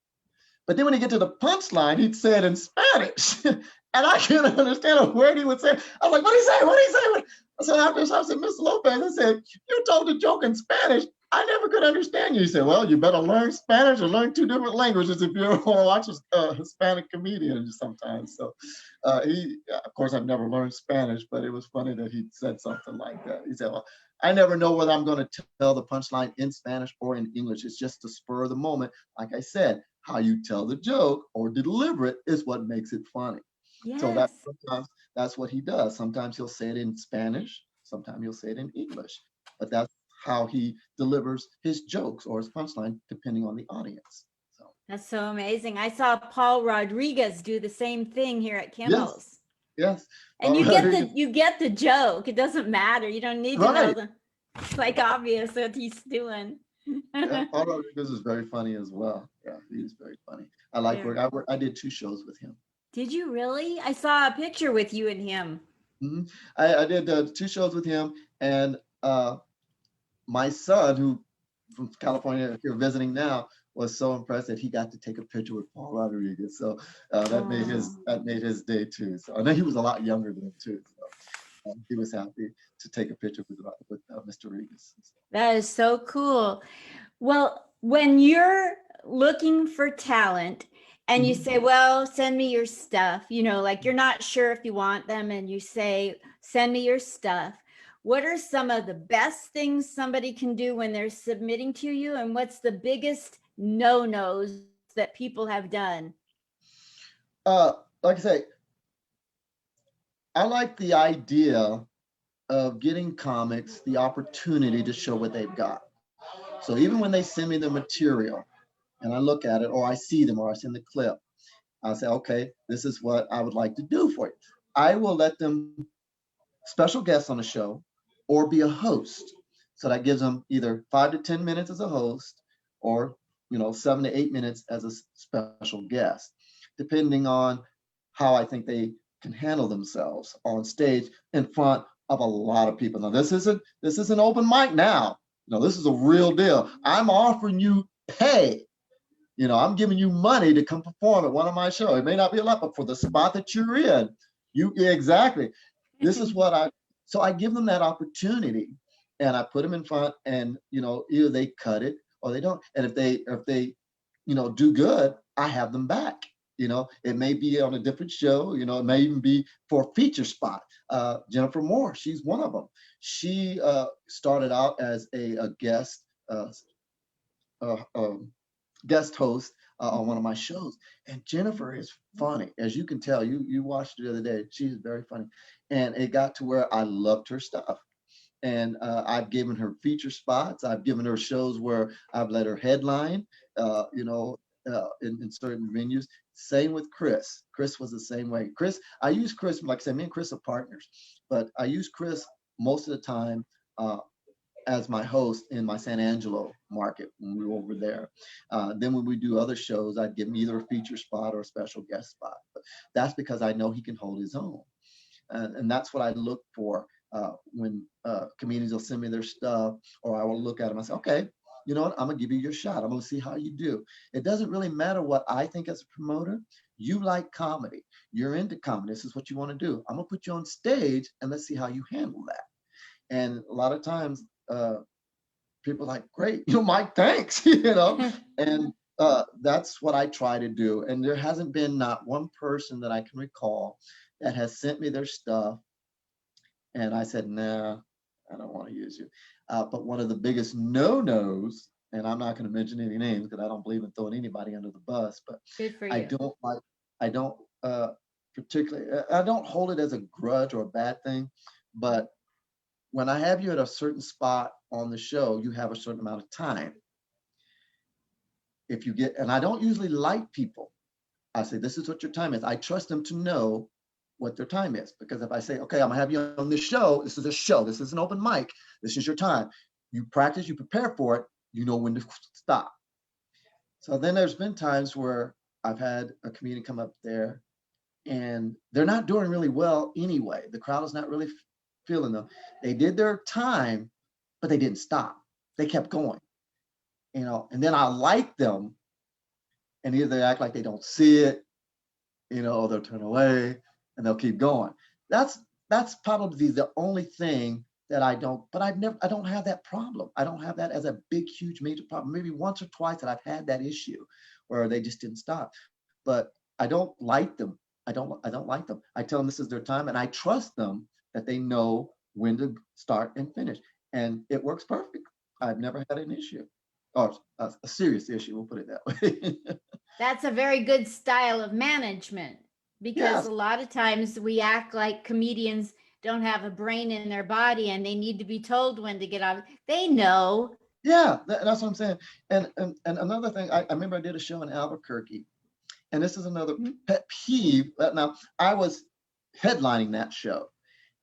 But then when he get to the punchline, he'd say it in Spanish. And I couldn't understand a word he would say. I was like, what'd he say? What'd he say? So after I said, Mr. Lopez, I said, you told the joke in Spanish. I never could understand you. He said, well, you better learn Spanish or learn two different languages if you want to watch a Hispanic comedian sometimes. So of course, I've never learned Spanish, but it was funny that he said something like that. He said, well, I never know whether I'm going to tell the punchline in Spanish or in English. It's just the spur of the moment. Like I said, how you tell the joke or deliver it is what makes it funny. Yes. So sometimes that's what he does. Sometimes he'll say it in Spanish. Sometimes he'll say it in English. But that's how he delivers his jokes or his punchline, depending on the audience. So That's so amazing. I saw Paul Rodriguez do the same thing here at yes, Knowles. yes. And you get the joke. It doesn't matter. You don't need to know Right. the, it's like obvious what he's doing. Yeah, Paul Rodriguez is very funny as well. Yeah, he is very funny. I like Yeah. work. I did 2 shows with him. Did you really? I saw a picture with you and him. Mhm. I did 2 shows with him, and my son, who from California here visiting now, was so impressed that he got to take a picture with Paul Rodriguez. So Oh, that made his day too. So I know he was a lot younger than him too. So he was happy to take a picture with Mr. Rodriguez. that is so cool. Well, when you're looking for talent and you Mhm. say, well, send me your stuff, like you're not sure if you want them and you say, send me your stuff. What are some of the best things somebody can do when they're submitting to you? And what's the biggest no-nos that people have done? Uh, like I say, I like the idea of getting comics the opportunity to show what they've got. So even when they send me the material and I look at it, or I see them, or I send the clip, I'll say, okay, this is what I would like to do for you. I will let them special guest on the show or be a host. So that gives them either 5 to 10 minutes as a host or 7 to 8 minutes as a special guest, depending on how I think they can handle themselves on stage in front of a lot of people. Now this isn't open mic now. This is a real deal. I'm offering you pay. I'm giving you money to come perform at one of my shows. It may not be a lot, but for the spot that you're in, exactly. This is what so I give them that opportunity, and I put them in front, and either they cut it or they don't. And if they do good, I have them back. It may be on a different show. It may even be for a feature spot. Jennifer Moore, she's one of them. She started out as a guest. Uh, um, Guest host on one of my shows. And Jennifer is funny. As you can tell, you watched it the other day. She's very funny. And it got to where I loved her stuff. And I've given her feature spots. I've given her shows where I've let her headline, in certain venues. Same with Chris. Chris was the same way. I use Chris, like I said, me and Chris are partners, but I use Chris most of the time as my host in my San Angelo market when we were over there. Then when we do other shows, I'd give him either a feature spot or a special guest spot. But that's because I know he can hold his own. And that's what I look for when comedians will send me their stuff, or I will look at them and say, okay, you know what, I'm gonna give you your shot. I'm gonna see how you do. It doesn't really matter what I think as a promoter. You like comedy. You're into comedy. This is what you want to do. I'm gonna put you on stage and let's see how you handle that. And a lot of times, people are like, great, Mike, thanks, and that's what I try to do. And there hasn't been not one person that I can recall that has sent me their stuff and I said, nah, I don't want to use you. But one of the biggest no-nos, and I'm not going to mention any names because I don't believe in throwing anybody under the bus, but Good for I you. don't like, I don't particularly, I don't hold it as a grudge or a bad thing, but when I have you at a certain spot on the show, you have a certain amount of time. And I don't usually like people. I say, this is what your time is. I trust them to know what their time is. Because if I say, okay, I'm gonna have you on this show, this is a show, this is an open mic, this is your time. You practice, you prepare for it, you know when to stop. So then there's been times where I've had a comedian come up there and they're not doing really well anyway. The crowd is not really feeling them. They did their time, but they didn't stop. They kept going, and then I like them, and either they act like they don't see it, or they'll turn away and they'll keep going. That's probably the only thing that I don't, but I don't have that problem. I don't have that as a big, huge, major problem. Maybe once or twice that I've had that issue where they just didn't stop. But I don't like them. I don't like them. I tell them this is their time, and I trust them that they know when to start and finish. And it works perfect. I've never had an issue, or a serious issue. We'll put it that way. That's a very good style of management because Yes. a lot of times we act like comedians don't have a brain in their body and they need to be told when to get out. They know. Yeah, that's what I'm saying. And another thing, I remember I did a show in Albuquerque, and this is another pet peeve. Now, I was headlining that show,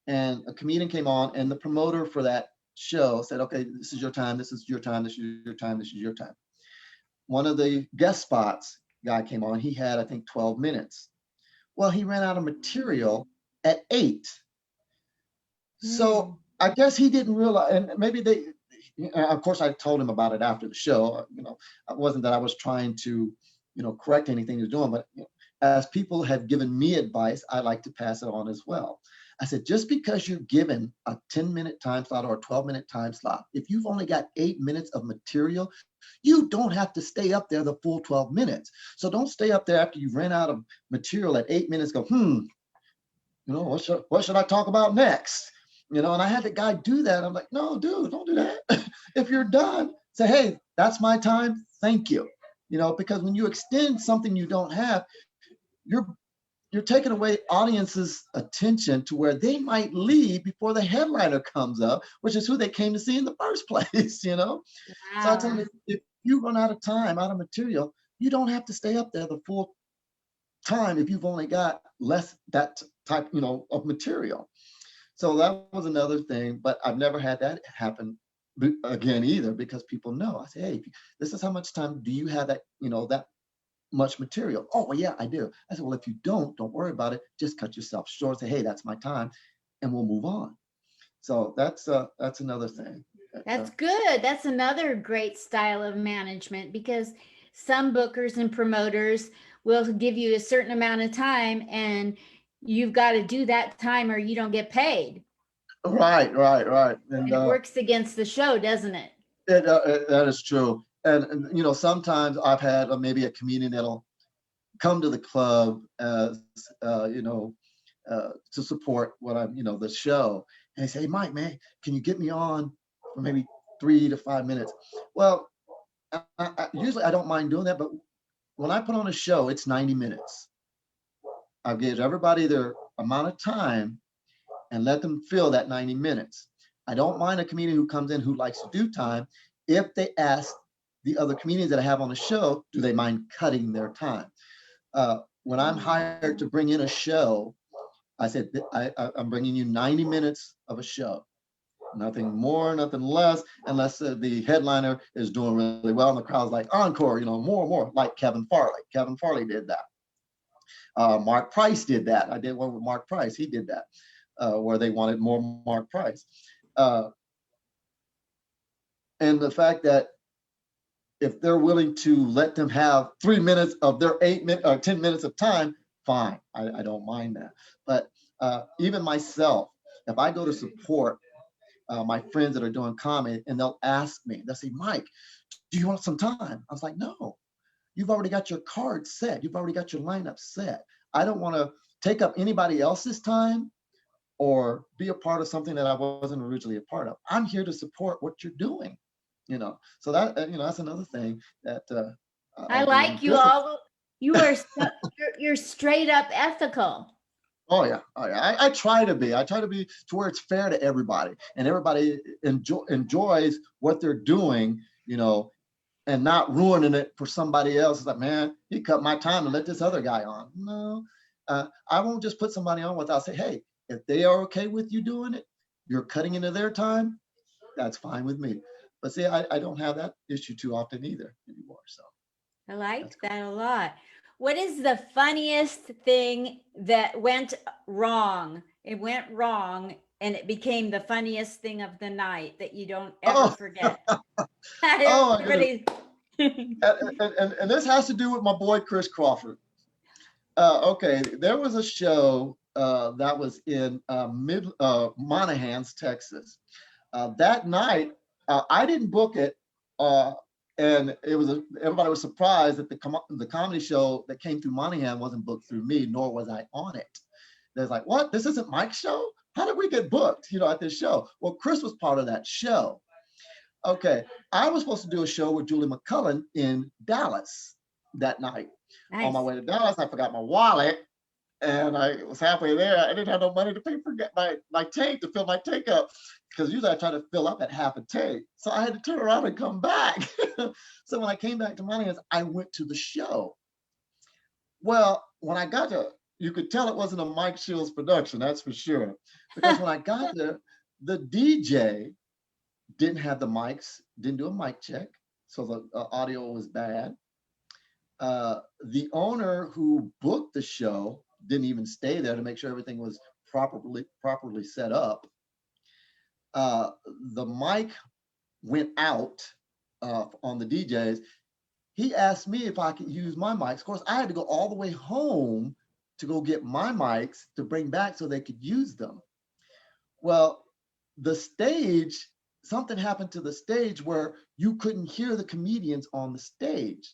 and a comedian came on, and the promoter for that show said, okay, this is your time, this is your time, this is your time, this is your time. One of the guest spots guy came on, he had, I think, 12 minutes. Well, he ran out of material at 8. So I guess he didn't realize, and maybe they, of course, I told him about it after the show. You know, it wasn't that I was trying to, correct anything he was doing, but as people have given me advice, I like to pass it on as well. I said, just because you're given a 10-minute time slot or a 12-minute time slot, if you've only got 8 minutes of material, you don't have to stay up there the full 12 minutes. So don't stay up there after you've ran out of material at 8 minutes, go, what should I talk about next? And I had the guy do that. I'm like, no, dude, don't do that. If you're done, say, hey, that's my time. Thank you. Because when you extend something you don't have, you're taking away audience's attention to where they might leave before the headliner comes up, which is who they came to see in the first place, Wow. So I tell them, if you run out of time, out of material, you don't have to stay up there the full time if you've only got less that type, of material. So that was another thing, but I've never had that happen again either, because people know. I say, hey, this is how much time do you have that, that much material? Oh, well, yeah, I do. I said, well, if you don't worry about it. Just cut yourself short. Say, hey, that's my time, and we'll move on. So that's another thing. That's good. That's another great style of management, because some bookers and promoters will give you a certain amount of time, and you've got to do that time or you don't get paid. Right. And it works against the show, doesn't it? That is true. And sometimes I've had maybe a comedian that'll come to the club as, to support what I'm, the show. And they say, hey, Mike, man, can you get me on for maybe 3 to 5 minutes? Well, usually I don't mind doing that, but when I put on a show, it's 90 minutes. I've given everybody their amount of time and let them fill that 90 minutes. I don't mind a comedian who comes in who likes to do time if they ask the other comedians that I have on the show, do they mind cutting their time? When I'm hired to bring in a show, I said, I'm bringing you 90 minutes of a show. Nothing more, nothing less, unless the headliner is doing really well and the crowd's like, encore, more, like Kevin Farley. Kevin Farley did that. Mark Price did that. I did one with Mark Price. He did that, where they wanted more Mark Price. And the fact that if they're willing to let them have 3 minutes of their 8 minutes or 10 minutes of time, fine. I don't mind that. But even myself, if I go to support my friends that are doing comedy and they'll ask me, they'll say, Mike, do you want some time? I was like, no, you've already got your card set. You've already got your lineup set. I don't want to take up anybody else's time or be a part of something that I wasn't originally a part of. I'm here to support what you're doing, So that, that's another thing that I like you all. You are you're straight up ethical. Oh yeah. I try to be to where it's fair to everybody, and everybody enjoys what they're doing, and not ruining it for somebody else. It's like, man, he cut my time and let this other guy on. No, I won't just put somebody on without saying, hey, if they are okay with you doing it, you're cutting into their time, that's fine with me. But see, I don't have that issue too often either anymore. So I like that a lot. What is the funniest thing that went wrong? It went wrong and it became the funniest thing of the night that you don't ever forget. And this has to do with my boy Chris Crawford. Okay, there was a show that was in Monahans, Texas. That night, I didn't book it, and it was everybody was surprised that the comedy show that came through Monahan wasn't booked through me, nor was I on it. They're like, what? This isn't Mike's show? How did we get booked, at this show? Well, Chris was part of that show. Okay, I was supposed to do a show with Julie McCullen in Dallas that night. Nice. On my way to Dallas, I forgot my wallet. And I was halfway there. I didn't have no money to pay for my tank, to fill my tank up, because usually I try to fill up at half a tank. So I had to turn around and come back. So when I came back to Monahan's, I went to the show. Well, when I got there, you could tell it wasn't a Mike Shields production, that's for sure. Because when I got there, the DJ didn't have the mics, didn't do a mic check. So the audio was bad. The owner who booked the show didn't even stay there to make sure everything was properly set up. The mic went out on the DJs. He asked me if I could use my mics. Of course, I had to go all the way home to go get my mics to bring back so they could use them. Well, the stage, something happened to the stage where you couldn't hear the comedians on the stage.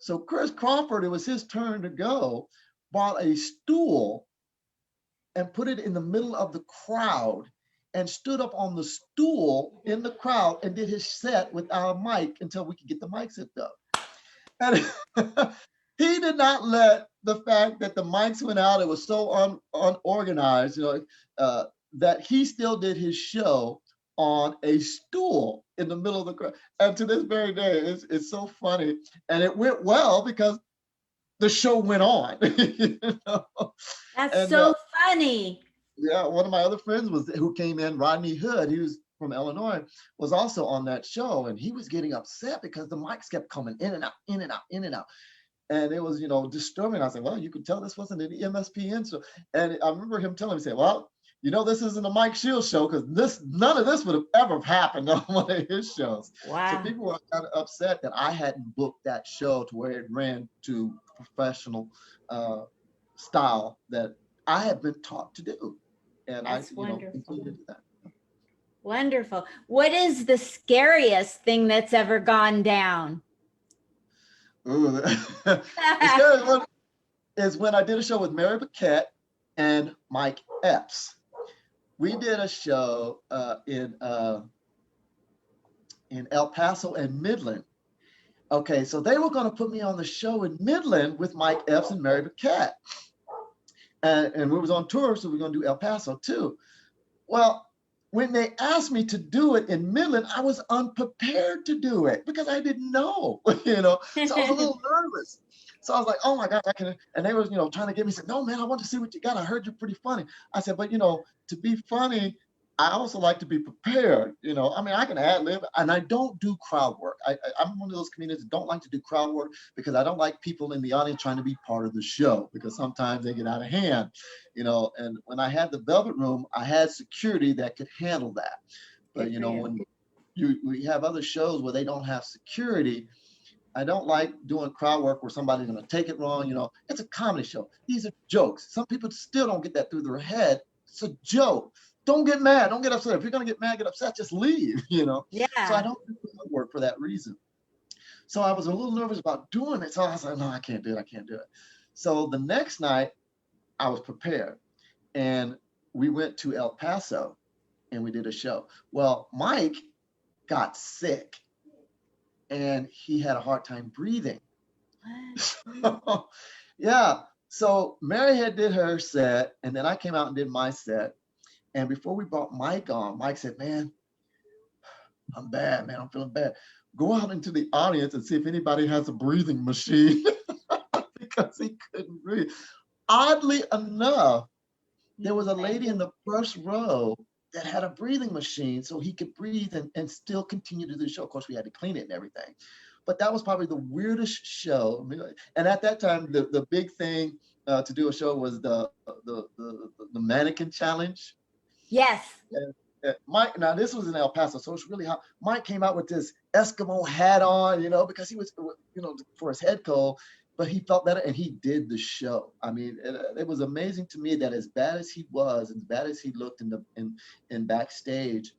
So Chris Crawford, it was his turn to go, bought a stool and put it in the middle of the crowd and stood up on the stool in the crowd and did his set without a mic until we could get the mics hooked up. And he did not let the fact that the mics went out, it was so unorganized, that he still did his show on a stool in the middle of the crowd. And to this very day, it's so funny. And it went well because the show went on. That's and, so funny. Yeah, one of my other friends who came in, Rodney Hood, he was from Illinois, was also on that show. And he was getting upset because the mics kept coming in and out, in and out, in and out. And it was, disturbing. I said, well, you could tell this wasn't an MSPN show. And I remember him telling me, say, well, this isn't a Mike Shields show because none of this would have ever happened on one of his shows. Wow. So people were kind of upset that I hadn't booked that show to where it ran to professional style that I had been taught to do. And That's I wonderful. continue to do that. Wonderful. What is the scariest thing that's ever gone down? Ooh, the scariest one is when I did a show with Mary Paquette and Mike Epps. We did a show in El Paso and Midland. Okay, so they were going to put me on the show in Midland with Mike Epps and Mary Paquette. And we was on tour, so we're going to do El Paso too. Well, when they asked me to do it in Midland, I was unprepared to do it because I didn't know, So I was a little nervous. So I was like, oh my God, I can. And they were, trying to get me, said, no, man, I want to see what you got. I heard you're pretty funny. I said, but, to be funny, I also like to be prepared. I can ad lib and I don't do crowd work. I'm one of those comedians that don't like to do crowd work because I don't like people in the audience trying to be part of the show because sometimes they get out of hand, and when I had the Velvet Room, I had security that could handle that. But, when we have other shows where they don't have security, I don't like doing crowd work where somebody's going to take it wrong. It's a comedy show. These are jokes. Some people still don't get that through their head. It's a joke. Don't get mad. Don't get upset. If you're going to get mad, get upset, just leave, Yeah. So I don't do crowd work for that reason. So I was a little nervous about doing it. So I was like, no, I can't do it. I can't do it. So the next night I was prepared and we went to El Paso and we did a show. Well, Mike got sick. And he had a hard time breathing. Yeah. So Mary had did her set, and then I came out and did my set. And before we brought Mike on, Mike said, man, I'm bad, man. I'm feeling bad. Go out into the audience and see if anybody has a breathing machine because he couldn't breathe. Oddly enough, there was a lady in the first row that had a breathing machine so he could breathe and still continue to do the show. Of course, we had to clean it and everything. But that was probably the weirdest show. And at that time, the big thing to do a show was the mannequin challenge. Yes. And Mike, now this was in El Paso, so it's really hot. Mike came out with this Eskimo hat on, because he was, for his head cold. But he felt better and he did the show. I mean, it was amazing to me that as bad as he was, and as bad as he looked in backstage,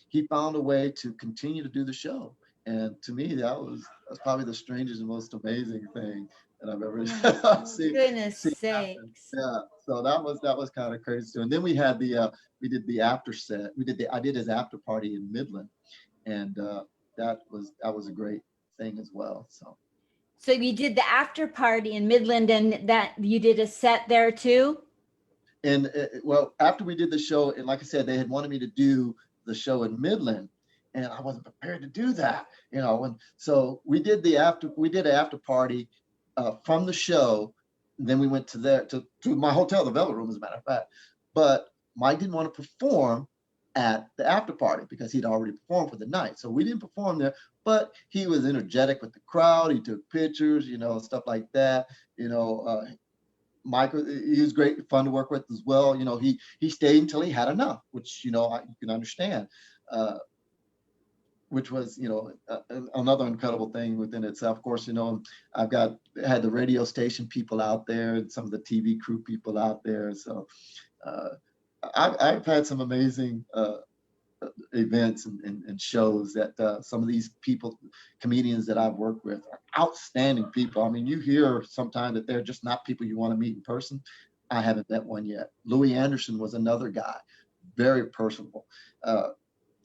he found a way to continue to do the show. And to me, that's probably the strangest and most amazing thing that I've ever seen. Goodness sakes. Yeah. So that was kind of crazy too. And then we had we did the after set. I did his after party in Midland, and that was a great thing as well. So. So you did the after party in Midland, and that you did a set there too? And well, after we did the show, and like I said, they had wanted me to do the show in Midland, and I wasn't prepared to do that, you know. And so we did an after party from the show. Then we went to my hotel, the Velvet Room, as a matter of fact. But Mike didn't want to perform at the after party because he'd already performed for the night. So we didn't perform there, but he was energetic with the crowd. He took pictures, you know, stuff like that. You know, Mike, he was great, fun to work with as well. You know, he stayed until he had enough, which, you know, you can understand, which was, you know, another incredible thing within itself. Of course, you know, had the radio station people out there and some of the TV crew people out there. So I've had some amazing events and shows that some of these people, comedians that I've worked with, are outstanding people. I mean, you hear sometimes that they're just not people you want to meet in person. I haven't met one yet. Louis Anderson was another guy, very personable.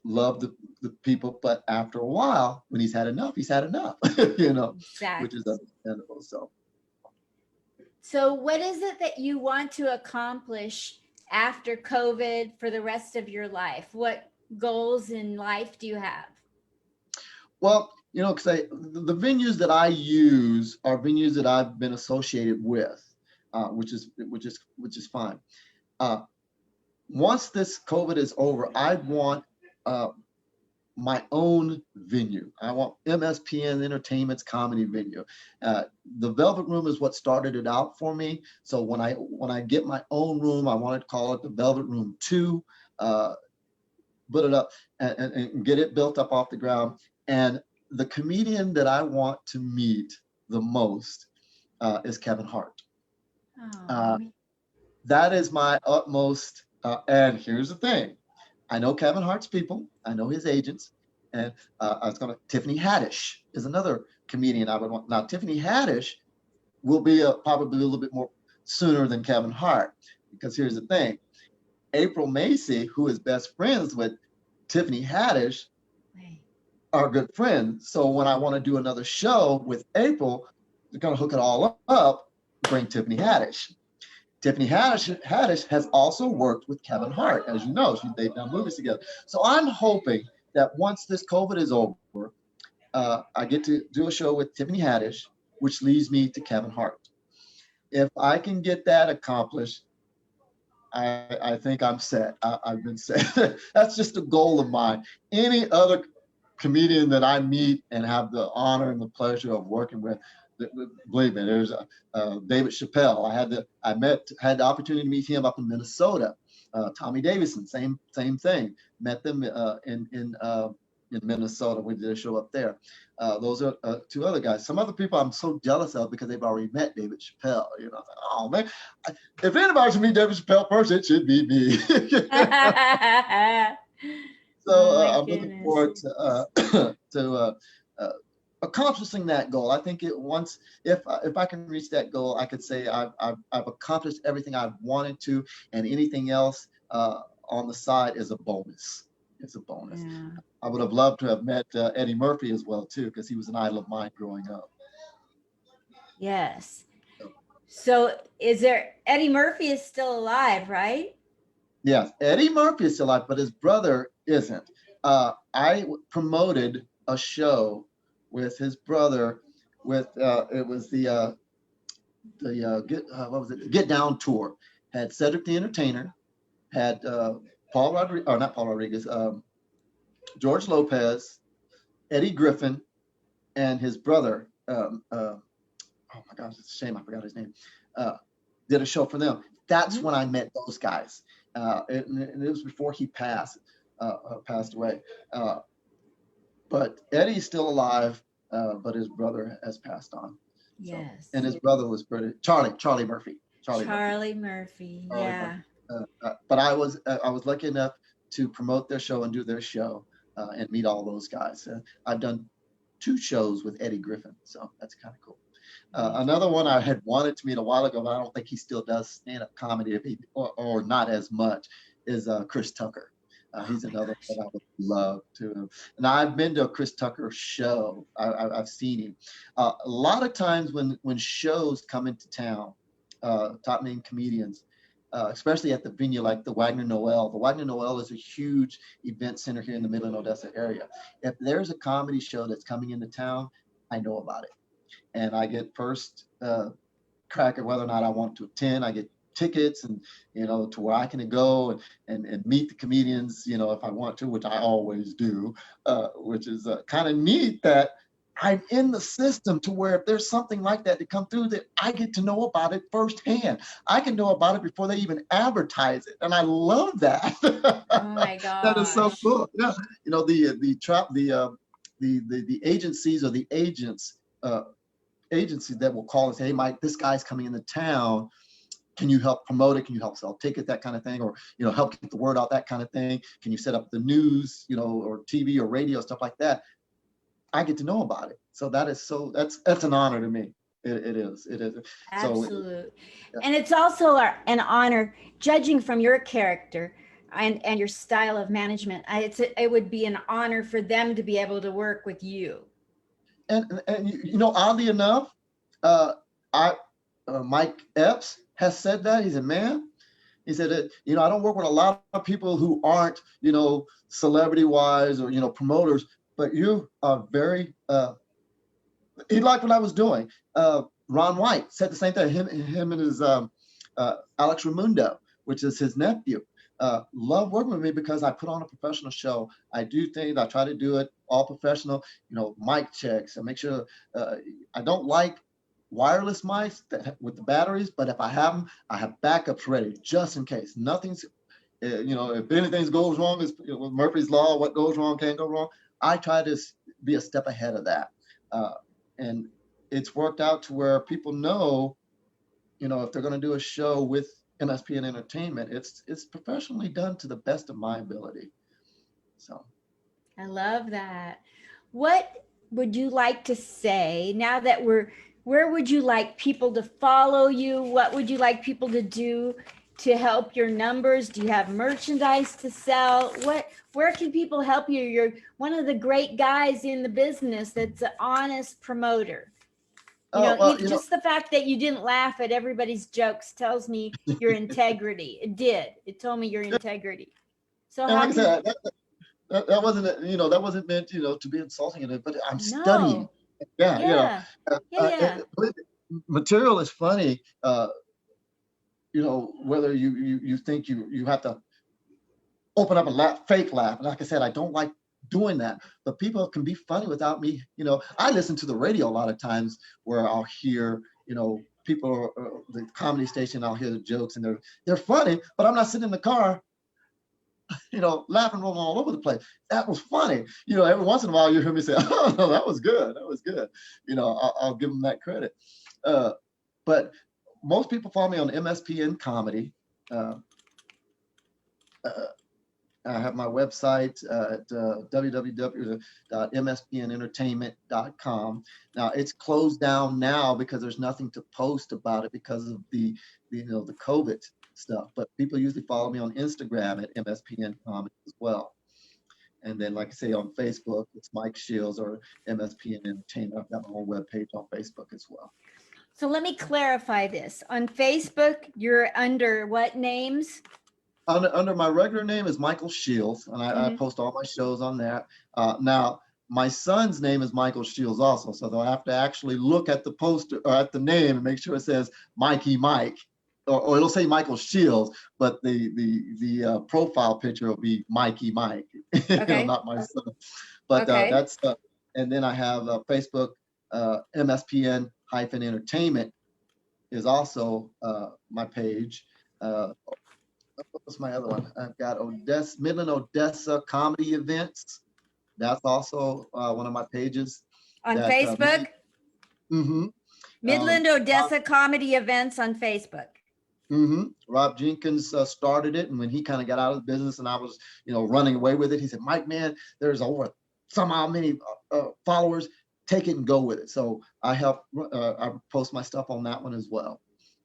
Loved the people, but after a while, when he's had enough, you know, Exactly. which is understandable. So what is it that you want to accomplish after COVID for the rest of your life? What goals in life do you have? Well, you know, because the venues that I use are venues that I've been associated with, which is fine. Once this COVID is over, I want my own venue. I want MSPN Entertainment's comedy venue. The Velvet Room is what started it out for me. So when I get my own room, I want to call it the Velvet Room 2. Put it up and get it built up off the ground. And the comedian that I want to meet the most is Kevin Hart. That is my utmost. And here's the thing. I know Kevin Hart's people. I know his agents. And Tiffany Haddish is another comedian I would want. Now, Tiffany Haddish will be probably a little bit more sooner than Kevin Hart. Because here's the thing. April Macy, who is best friends with Tiffany Haddish, are good friends. So when I want to do another show with April, they're going to hook it all up, bring Tiffany Haddish. Tiffany Haddish has also worked with Kevin Hart, as you know. They've done movies together. So I'm hoping that once this COVID is over, I get to do a show with Tiffany Haddish, which leads me to Kevin Hart. If I can get that accomplished, I think I'm set. I've been set. That's just a goal of mine. Any other comedian that I meet and have the honor and the pleasure of working with, believe me, there's David Chappelle. I had the opportunity to meet him up in Minnesota. Tommy Davidson, same thing. Met them in Minnesota. We did a show up there. Those are two other guys. Some other people I'm so jealous of because they've already met David Chappelle. You know, oh man, if anybody should meet David Chappelle first, it should be me. So I'm looking forward to accomplishing that goal. I think if I can reach that goal, I could say I've accomplished everything I've wanted to, and anything else on the side is a bonus. It's a bonus. Yeah. I would have loved to have met Eddie Murphy as well too, because he was an idol of mine growing up. Yes. So Eddie Murphy is still alive, right? Yes, Eddie Murphy is still alive, but his brother isn't. I promoted a show with his brother. It was the Get Down tour. Had Cedric the Entertainer, had George Lopez, Eddie Griffin, and his brother. Oh my gosh, it's a shame I forgot his name. Did a show for them. That's when I met those guys. And it was before he passed away. But Eddie's still alive, but his brother has passed on. Yes. And his brother was Charlie Murphy. Charlie Murphy. Yeah. But I was lucky enough to promote their show and do their show and meet all those guys. I've done 2 shows with Eddie Griffin, so that's kind of cool. Another one I had wanted to meet a while ago, but I don't think he still does stand-up comedy, or not as much, is Chris Tucker. He's another that I would love to. And I've been to a Chris Tucker show. I've seen him. A lot of times when shows come into town, top name comedians, especially at the venue like the Wagner Noel. The Wagner Noel is a huge event center here in the Midland, Odessa area. If there's a comedy show that's coming into town, I know about it. And I get first crack at whether or not I want to attend. I get tickets and, to where I can go and meet the comedians, if I want to, which I always do, which is kind of neat that I'm in the system to where if there's something like that to come through that I get to know about it firsthand. I can know about it before they even advertise it. And I love that. Oh my gosh. That is so cool. Yeah. The agencies or the agents, agencies that will call and say, hey, Mike, this guy's coming into town. Can you help promote it? Can you help sell tickets, that kind of thing? Or, help get the word out, that kind of thing. Can you set up the news, or TV or radio, stuff like that? I get to know about it. So that's an honor to me. It is. Absolutely. So, yeah. And it's also an honor, judging from your character and your style of management. It would be an honor for them to be able to work with you. And oddly enough, Mike Epps has said that. He said, man, he said that, I don't work with a lot of people who aren't, celebrity wise or, promoters, but you are very, he liked what I was doing. Ron White said the same thing. Him and his Alex Raimundo, which is his nephew, love working with me because I put on a professional show. I do things, I try to do it all professional, mic checks. I make sure I don't like wireless mics with the batteries, but if I have them, I have backups ready just in case. Nothing's, if anything goes wrong, is with Murphy's Law, what goes wrong can't go wrong. I try to be a step ahead of that. And it's worked out to where people know, if they're going to do a show with MSPN Entertainment, it's professionally done to the best of my ability. So. I love that. What would you like to say now that where would you like people to follow you? What would you like people to do to help your numbers? Do you have merchandise to sell? Where can people help you? You're one of the great guys in the business that's an honest promoter. Just the fact that you didn't laugh at everybody's jokes tells me your integrity. It told me your integrity. So how like I said, that wasn't, that wasn't meant, to be insulting, but I'm studying. Yeah. Material is funny. Whether you think you have to open up a fake laugh. And like I said, I don't like doing that, but people can be funny without me. I listen to the radio a lot of times where I'll hear, people, the comedy station, I'll hear the jokes and they're funny, but I'm not sitting in the car, laughing, rolling all over the place. That was funny. Every once in a while you hear me say, oh, no, that was good. That was good. I'll give them that credit. But most people follow me on MSPN Comedy. I have my website at www.mspnentertainment.com. Now it's closed down now because there's nothing to post about it because of the COVID stuff. But people usually follow me on Instagram at MSPN Comedy as well. And then, like I say, on Facebook, it's Mike Shields or MSPN Entertainment. I've got my own webpage on Facebook as well. So let me clarify this. On Facebook, you're under what names? Under my regular name is Michael Shields, and I post all my shows on that. Now, my son's name is Michael Shields also, so they'll have to actually look at the poster or at the name and make sure it says Mikey Mike, or it'll say Michael Shields, but the profile picture will be Mikey Mike, Okay. Not my son. But Okay. That's and then I have Facebook MSPN-Entertainment is also my page. What's my other one? I've got Midland, Odessa Comedy Events. That's also one of my pages. On Facebook? Midland, Odessa Comedy Events on Facebook. Rob Jenkins started it, and when he kind of got out of the business and I was, running away with it, he said, Mike, man, there's over somehow many followers. Take it and go with it. So I post my stuff on that one as well.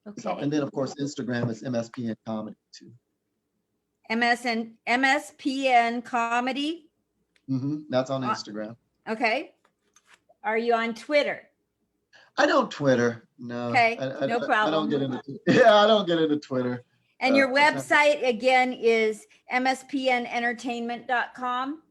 Okay. So, and then, of course, Instagram is MSPN Comedy too. MSPN Comedy. That's on Instagram. Okay. Are you on Twitter? I don't Twitter. No. Okay, no problem. I don't get into. Yeah, I don't get into Twitter. And your website again is mspnentertainment.com.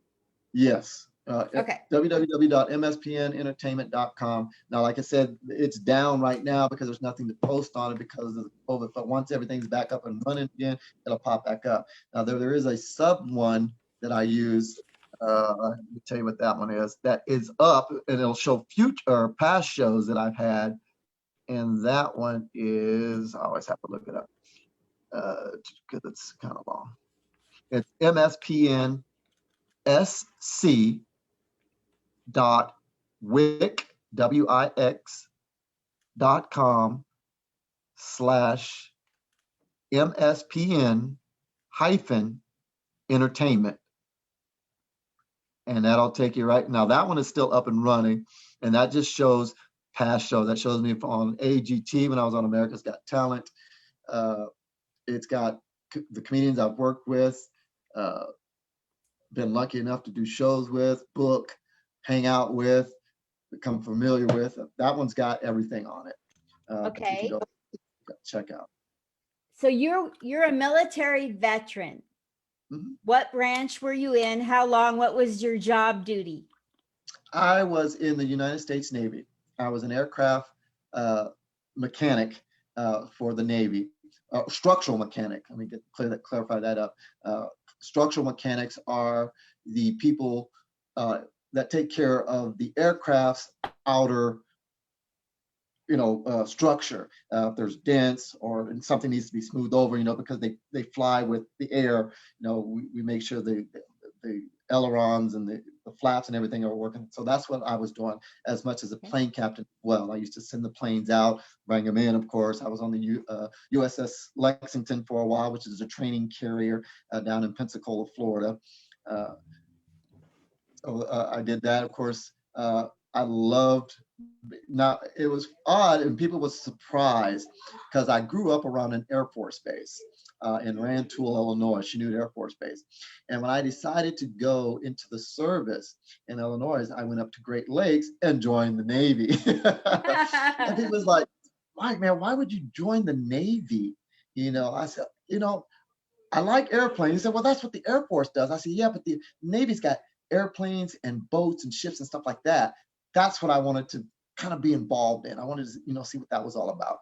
Yes. Okay. www.mspnentertainment.com. Now, like I said, it's down right now because there's nothing to post on it because of COVID. But once everything's back up and running again, it'll pop back up. Now, there is a sub one that I use. Let me tell you what that one is. That is up, and it'll show future or past shows that I've had. And that one is, I always have to look it up because it's kind of long. It's MSPN SC dot Willc WIX.com / MSPN hyphen entertainment. And that'll take you right now. That one is still up and running, and that just shows past shows. That shows me on AGT when I was on America's Got Talent. It's got the comedians I've worked with, been lucky enough to do shows with, book, hang out with, become familiar with. That one's got everything on it. Okay. Check out. So you're a military veteran. What branch were you in? How long? What was your job duty? I was in the United States Navy. I was an aircraft mechanic for the Navy, structural mechanic. Let me clarify that up. Structural mechanics are the people that take care of the aircraft's outer, structure. If there's dents or something needs to be smoothed over, because they fly with the air. We make sure the ailerons and the flaps and everything are working. So that's what I was doing as much as a plane captain. Well, I used to send the planes out, bring them in, of course. I was on the USS Lexington for a while, which is a training carrier down in Pensacola, Florida. So I did that, of course. I loved, now it was odd and people were surprised because I grew up around an Air Force base in Rantoul, Illinois, Chanute Air Force Base. And when I decided to go into the service in Illinois, I went up to Great Lakes and joined the Navy. And he was like, Mike, man, why would you join the Navy? I said, I like airplanes. He said, well, that's what the Air Force does. I said, yeah, but the Navy's got airplanes and boats and ships and stuff like that. That's what I wanted to kind of be involved in. I wanted to, see what that was all about.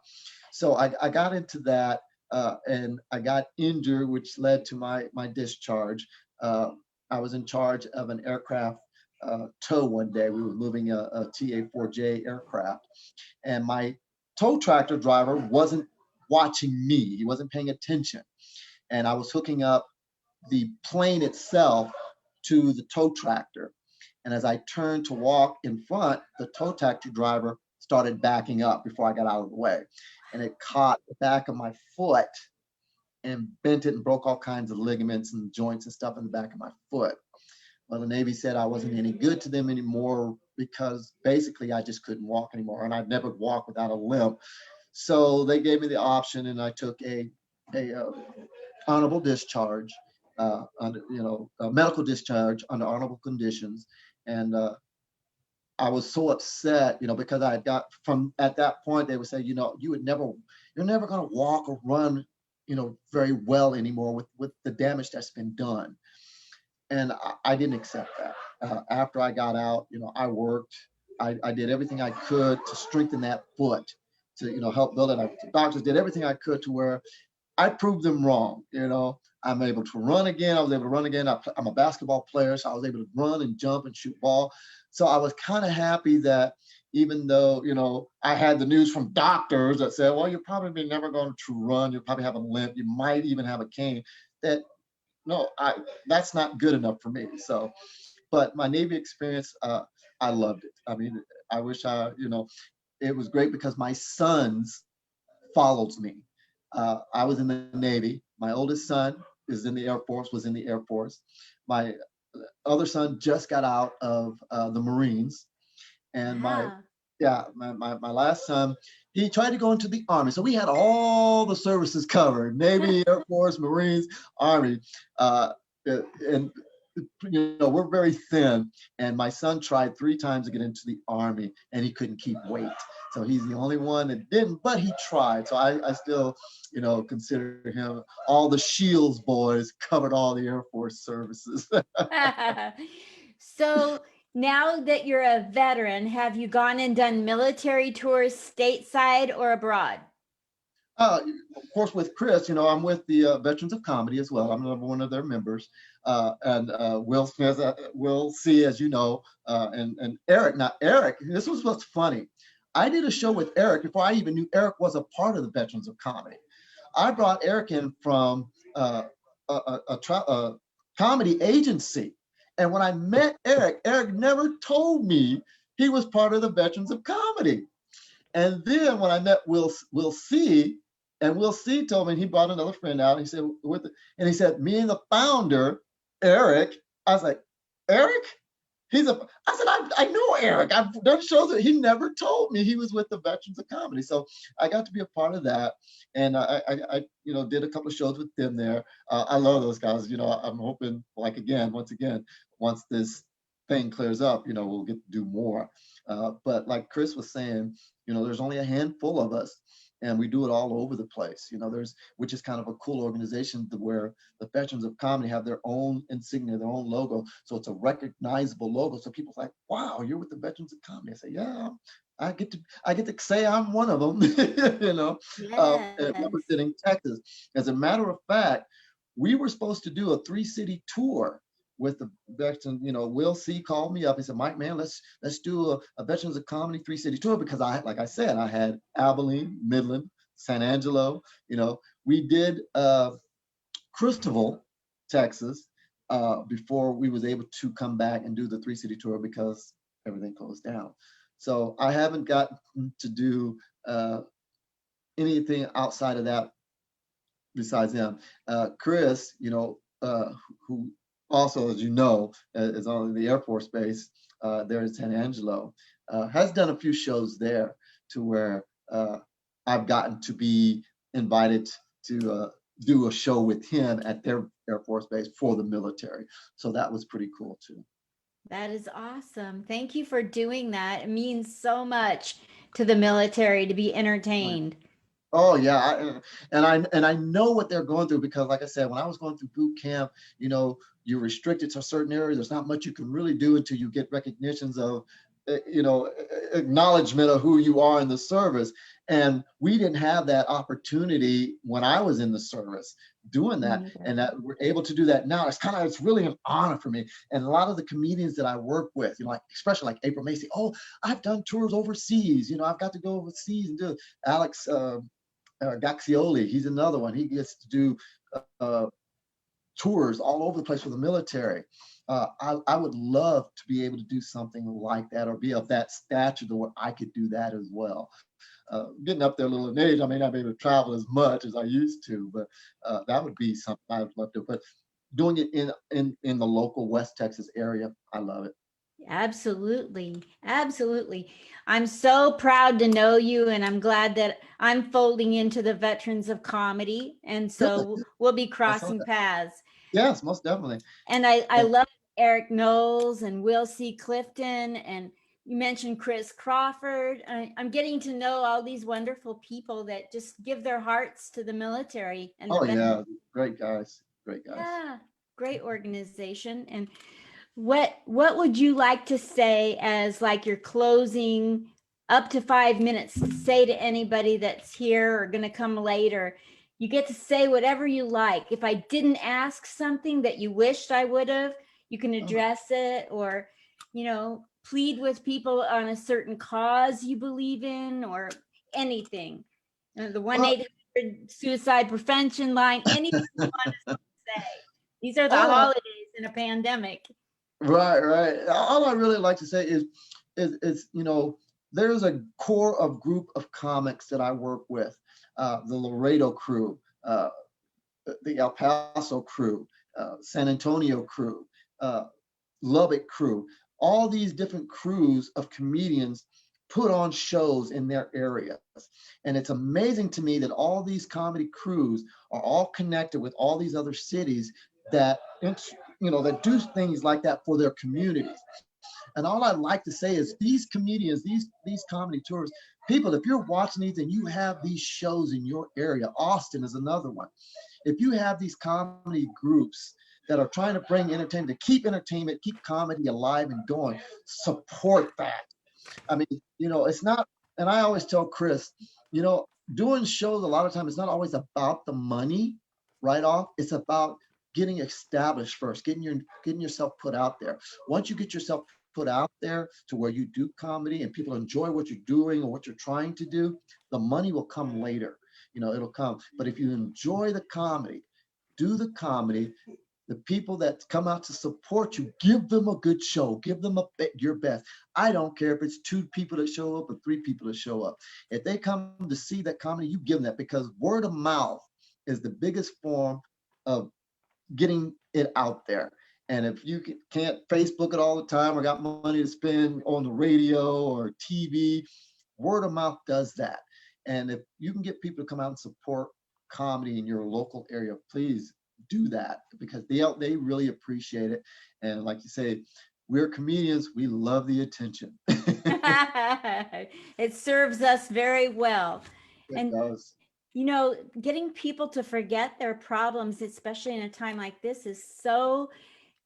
So I got into that and I got injured, which led to my discharge. I was in charge of an aircraft tow one day. We were moving a TA-4J aircraft, and my tow tractor driver wasn't watching me. He wasn't paying attention. And I was hooking up the plane itself to the tow tractor. And as I turned to walk in front, the tow tractor driver started backing up before I got out of the way. And it caught the back of my foot and bent it and broke all kinds of ligaments and joints and stuff in the back of my foot. Well, the Navy said I wasn't any good to them anymore because basically I just couldn't walk anymore, and I'd never walk without a limp. So they gave me the option, and I took a honorable discharge, under, a medical discharge under honorable conditions. And I was so upset, because I had got from at that point, they would say, you're never going to walk or run, very well anymore with the damage that's been done. And I didn't accept that. After I got out, I worked, I did everything I could to strengthen that foot, to, help build it. The doctors did everything I could to where I proved them wrong. I'm able to run again. I was able to run again. I'm a basketball player, so I was able to run and jump and shoot ball. So I was kind of happy that even though, I had the news from doctors that said, well, you're probably never going to run. You'll probably have a limp. You might even have a cane. That, no, that's not good enough for me. So, but my Navy experience, I loved it. I mean, I wish it was great because my sons followed me. I was in the Navy. My oldest son was in the Air Force. My other son just got out of the Marines. And yeah, my last son, he tried to go into the Army. So we had all the services covered: Navy, Air Force, Marines, Army. And we're very thin. And my son tried 3 times to get into the Army, and he couldn't keep weight. So he's the only one that didn't, but he tried. So I still, consider him. All the Shields boys covered all the Air Force services. So now that you're a veteran, have you gone and done military tours stateside or abroad? Of course, with Chris, I'm with the Veterans of Comedy as well. I'm one of their members. And Will Smith, Will C, as you know, and Erik. Now, Erik, this was what's funny. I did a show with Erik before I even knew Erik was a part of the Veterans of Comedy. I brought Erik in from a comedy agency. And when I met Erik, Erik never told me he was part of the Veterans of Comedy. And then when I met Will C, and Will C told me he brought another friend out. And he said, me and the founder, Erik. I was like, Erik? I said, I know Erik. I've done shows that he never told me he was with the Veterans of Comedy. So I got to be a part of that. And I did a couple of shows with them there. I love those guys. I'm hoping, once again, once this thing clears up, we'll get to do more. But like Chris was saying, there's only a handful of us, and we do it all over the place. Which is kind of a cool organization where the Veterans of Comedy have their own insignia, their own logo. So it's a recognizable logo. So people's like, wow, you're with the Veterans of Comedy. I say, yeah, I get to say I'm one of them, Yes. representing Texas. As a matter of fact, we were supposed to do a 3-city tour with the veteran. Will C called me up. He said, Mike, man, let's do a Veterans of Comedy 3-city tour, because like I said, I had Abilene, Midland, San Angelo. We did Christabel, Texas, before we was able to come back and do the 3-city tour because everything closed down. So I haven't gotten to do anything outside of that besides them. Chris, who also, as you know, is on the Air Force Base there in San Angelo, has done a few shows there to where I've gotten to be invited to do a show with him at their Air Force Base for the military. So that was pretty cool too. That is awesome. Thank you for doing that. It means so much to the military to be entertained. Oh yeah, and I know what they're going through, because like I said, when I was going through boot camp, you're restricted to certain areas. There's not much you can really do until you get recognitions of, acknowledgement of who you are in the service. And we didn't have that opportunity when I was in the service doing that, and that we're able to do that now. It's really an honor for me. And a lot of the comedians that I work with, especially like April Macy, oh, I've done tours overseas. I've got to go overseas and do it. Alex Gaxioli, he's another one. He gets to do tours all over the place for the military. I would love to be able to do something like that, or be of that stature to where I could do that as well. Getting up there a little in age, I may not be able to travel as much as I used to, but that would be something I would love to do. But doing it in the local West Texas area, I love it. Absolutely. Absolutely. I'm so proud to know you, and I'm glad that I'm folding into the Veterans of Comedy. And so we'll be crossing paths. Yes, most definitely. And I love Erik Knowles and Will C. Clifton, and you mentioned Chris Crawford. I'm getting to know all these wonderful people that just give their hearts to the military. And yeah, great guys. Yeah, great organization. And what would you like to say as like your closing, up to 5 minutes, to say to anybody that's here or going to come later? You get to say whatever you like. If I didn't ask something that you wished I would have, you can address it, or, plead with people on a certain cause you believe in, or anything. The 1-800 suicide prevention line, anything you want to say. These are the holidays in a pandemic. Right. All I really like to say is there's a group of comics that I work with, the Laredo crew, the El Paso crew, San Antonio crew, Lubbock crew, all these different crews of comedians put on shows in their areas. And it's amazing to me that all these comedy crews are all connected with all these other cities that, that do things like that for their communities. And all I'd like to say is these comedians, these comedy tours, people, if you're watching these and you have these shows in your area, Austin is another one. If you have these comedy groups that are trying to bring entertainment, to keep entertainment, keep comedy alive and going, support that. I mean, it's not, and I always tell Chris, doing shows a lot of times, it's not always about the money right off. It's about getting established first, getting yourself put out there. Once you get yourself put out there to where you do comedy and people enjoy what you're doing or what you're trying to do, the money will come later. It'll come. But if you enjoy the comedy, do the comedy, the people that come out to support you, give them a good show, give them your best. I don't care if it's 2 people that show up or 3 people that show up. If they come to see that comedy, you give them that, because word of mouth is the biggest form of getting it out there. And if you can't Facebook it all the time or got money to spend on the radio or TV, word of mouth does that. And if you can get people to come out and support comedy in your local area, please do that, because they really appreciate it. And like you say, we're comedians, we love the attention. It serves us very well. It does. Getting people to forget their problems, especially in a time like this, is so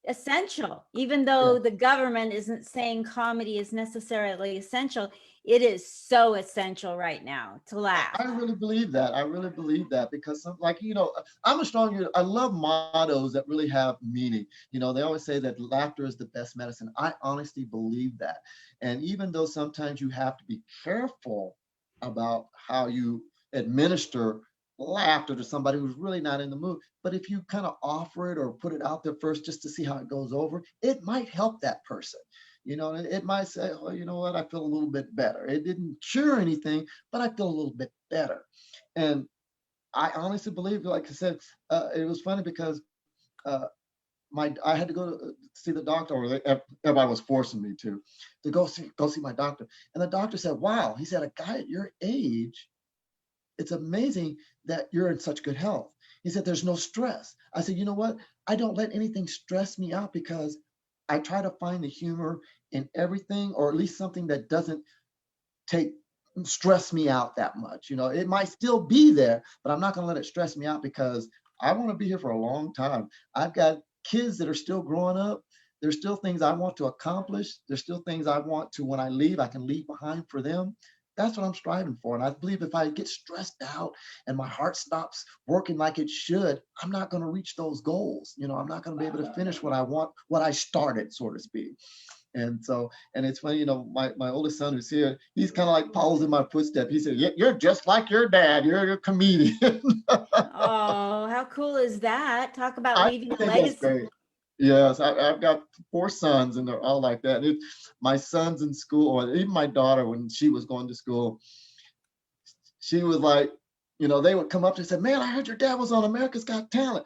essential. Even though the government isn't saying comedy is necessarily essential, it is so essential right now to laugh. I really believe that. Because I love mottos that really have meaning. They always say that laughter is the best medicine. I honestly believe that. And even though sometimes you have to be careful about how you administer laughter to somebody who's really not in the mood, but if you kind of offer it or put it out there first just to see how it goes over, it might help that person. It might say, oh, you know what, I feel a little bit better. It didn't cure anything, but I feel a little bit better. And I honestly believe, like I said, it was funny because I had to go to see the doctor, or everybody was forcing me to go see my doctor. And the doctor said, wow, he said, a guy at your age, it's amazing that you're in such good health. He said, there's no stress. I said, you know what? I don't let anything stress me out, because I try to find the humor in everything, or at least something that doesn't stress me out that much. It might still be there, but I'm not going to let it stress me out, because I want to be here for a long time. I've got kids that are still growing up. There's still things I want to accomplish. There's still things I want to, when I leave, I can leave behind for them. That's what I'm striving for. And I believe if I get stressed out and my heart stops working like it should, I'm not going to reach those goals. I'm not going to be able to finish what I want, what I started, so to speak. And so, and it's funny, my oldest son who's here, he's kind of like follows in my footsteps. He said, you're just like your dad. You're a comedian. Oh, how cool is that? Talk about leaving a legacy. That's great. Yes, I've got 4 sons, and they're all like that. My son's in school, or even my daughter, when she was going to school, she was like, they would come up to and say, man, I heard your dad was on America's Got Talent.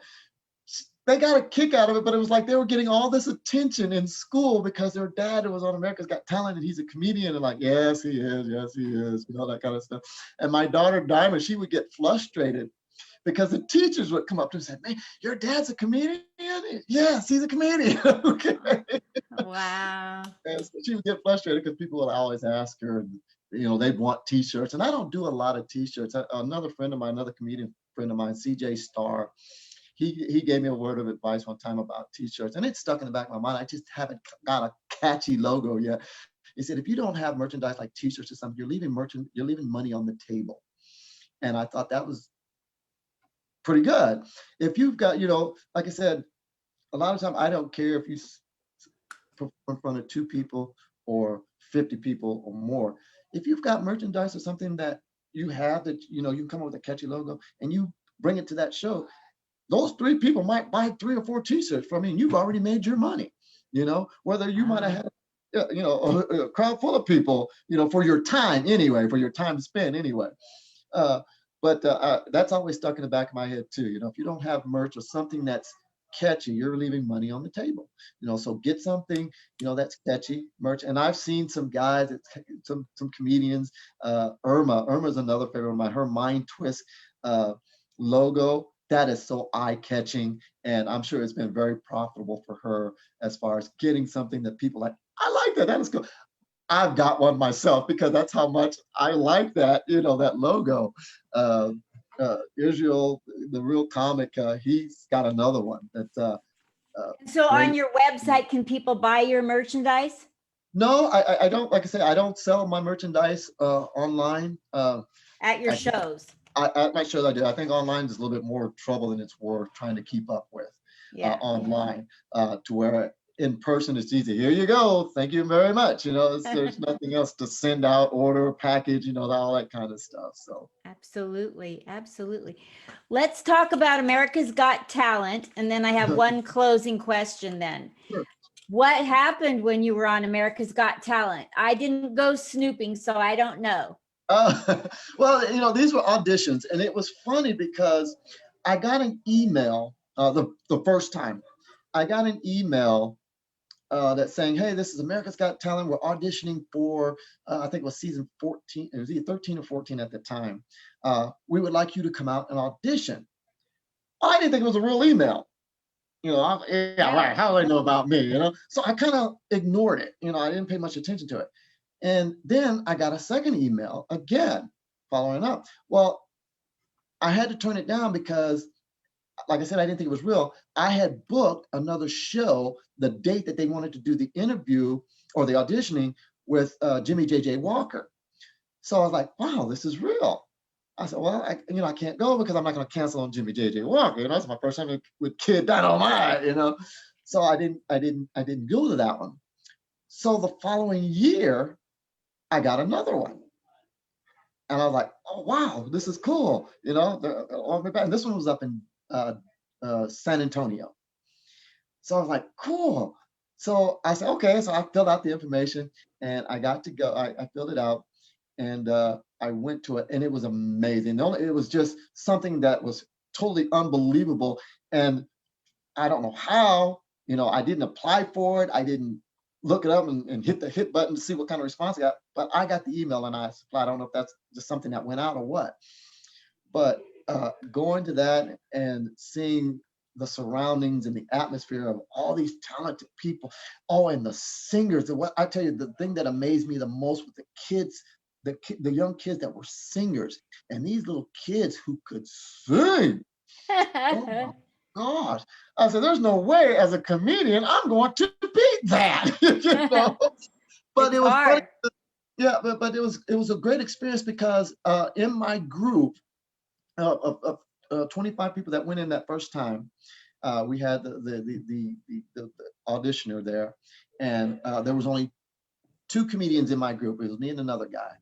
They got a kick out of it, but it was like they were getting all this attention in school because their dad was on America's Got Talent and he's a comedian, and like, yes, he is, that kind of stuff. And my daughter, Diamond, she would get frustrated because the teachers would come up to her and say, man, your dad's a comedian? Yes, he's a comedian. Okay. Wow. And so she would get frustrated because people would always ask her, and, they'd want t-shirts. And I don't do a lot of t-shirts. Another comedian friend of mine, CJ Starr, he gave me a word of advice one time about t-shirts, and it's stuck in the back of my mind. I just haven't got a catchy logo yet. He said, if you don't have merchandise like t-shirts or something, you're leaving money on the table. And I thought that was pretty good. If you've got, like I said, a lot of time, I don't care if you perform in front of 2 people or 50 people or more. If you've got merchandise or something that you have that, you can come up with a catchy logo and you bring it to that show, those 3 people might buy 3 or 4 t-shirts from you, and you've already made your money, whether you might have had, a crowd full of people, for your time anyway, for your time spent anyway. But that's always stuck in the back of my head too. If you don't have merch or something that's catchy, you're leaving money on the table. So get something, that's catchy merch. And I've seen some guys, some comedians, Irma's another favorite of mine, her Mind Twist logo, that is so eye-catching. And I'm sure it's been very profitable for her as far as getting something that people like, I like that, that is cool. I've got one myself because that's how much I like that, that logo. Israel, the real comic, he's got another one that's So great. on your website, can people buy your merchandise? No, I don't, like I say, I don't sell my merchandise online. At your shows? At my shows I do. I think online is a little bit more trouble than it's worth trying to keep up with online, to where in person it's easy. Here you go. Thank you very much. There's nothing else to send out, order, package, all that kind of stuff. So absolutely. Let's talk about America's Got Talent. And then I have one closing question then. Sure. What happened when you were on America's Got Talent? I didn't go snooping, so I don't know. Well, these were auditions, and it was funny because I got an email the first time. I got an email that's saying, hey, this is America's Got Talent. We're auditioning for, I think it was season 14. It was either 13 or 14 at the time. We would like you to come out and audition. I didn't think it was a real email. Right. How do they know about me? So I kind of ignored it. I didn't pay much attention to it. And then I got a second email again, following up. Well, I had to turn it down because, like I said, I didn't think it was real. I had booked another show, the date that they wanted to do the interview or the auditioning with Jimmy J.J. Walker. So I was like, wow, this is real. I said, well, I can't go because I'm not going to cancel on Jimmy J.J. Walker. It's my first time with Kid Dynamite, So I didn't go to that one. So the following year, I got another one. And I was like, oh, wow, this is cool. And this one was up in San Antonio. So I was like, cool. So I said, okay. So I filled out the information and I got to go. I filled it out and I went to it and it was amazing. It was just something that was totally unbelievable. And I don't know how, I didn't apply for it. I didn't look it up and hit the hit button to see what kind of response I got, but I got the email and I don't know if that's just something that went out or what, but going to that and seeing the surroundings and the atmosphere of all these talented people, and the singers, what I tell you, the thing that amazed me the most with the kids, the young kids that were singers, and these little kids who could sing. Oh my gosh. I said, there's no way as a comedian I'm going to beat that. But it was funny. Yeah, but it was a great experience because in my group of 25 people that went in that first time, we had the auditioner there, and there was only 2 comedians in my group. It was me and another guy,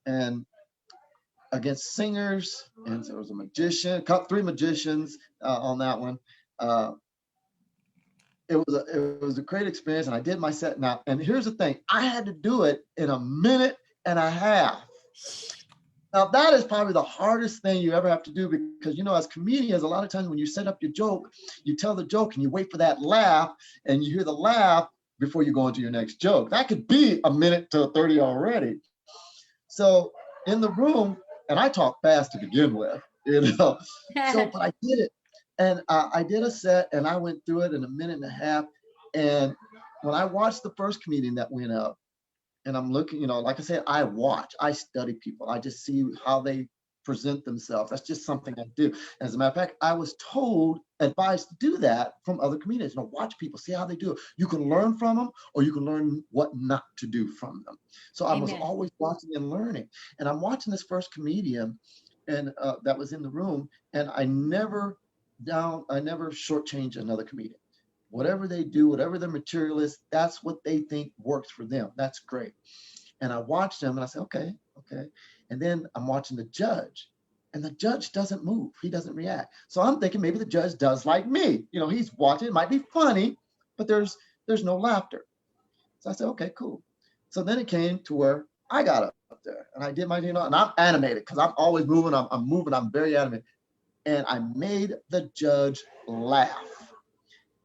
and against singers, and there was a magician, 3 magicians on that one. It was a great experience, and I did my set. Now, and here's the thing: I had to do it in a minute and a half. Now, that is probably the hardest thing you ever have to do because, as comedians, a lot of times when you set up your joke, you tell the joke and you wait for that laugh, and you hear the laugh before you go into your next joke. That could be a minute to 30 already. So in the room, and I talk fast to begin with, So, but I did it. And I did a set and I went through it in a minute and a half. And when I watched the first comedian that went up, and I'm looking, like I said, I study people. I just see how they present themselves. That's just something I do. As a matter of fact, I was advised to do that from other comedians. Watch people, see how they do it. You can learn from them or you can learn what not to do from them. So I was always watching and learning. And I'm watching this first comedian and that was in the room, and I never shortchange another comedian. Whatever they do, whatever their material is, that's what they think works for them. That's great. And I watched them and I said, okay. And then I'm watching the judge, and the judge doesn't move. He doesn't react. So I'm thinking maybe the judge does like me. He's watching. It might be funny, but there's no laughter. So I said, okay, cool. So then it came to where I got up there and I did my, and I'm animated because I'm always moving. I'm moving. I'm very animated. And I made the judge laugh.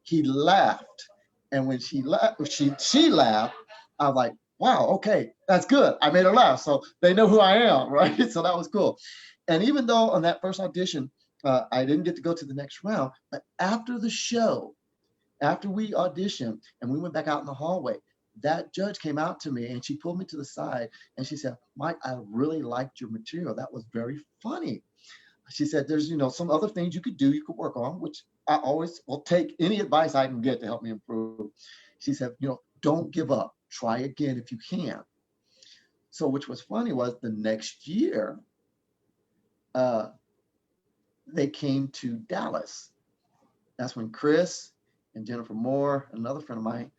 he laughed. And when she laughed, I was like, wow, okay, that's good. I made her laugh. So they know who I am, right? So that was cool. And even though on that first audition, I didn't get to go to the next round, but after the show, after we auditioned and we went back out in the hallway, that judge came out to me and she pulled me to the side and she said, Mike, I really liked your material. That was very funny. She said, there's, some other things you could work on, which I always will take any advice I can get to help me improve. She said, don't give up. Try again if you can. So, which was funny was the next year, they came to Dallas. That's when Chris and Jennifer Moore, another friend of mine,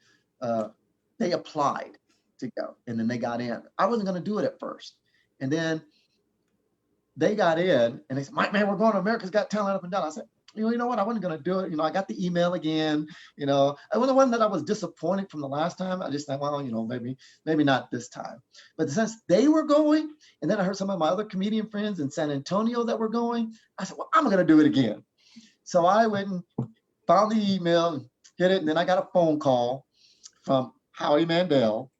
they applied to go, and then they got in. I wasn't going to do it at first. And then they got in, and they said, Mike, man, we're going to America's Got Talent up and down. I said, you know what? I wasn't going to do it. I got the email again. It was the one that I was disappointed from the last time. I just thought, well, maybe not this time. But since they were going, and then I heard some of my other comedian friends in San Antonio that were going, I said, well, I'm going to do it again. So I went and found the email, hit it, and then I got a phone call from Howie Mandel,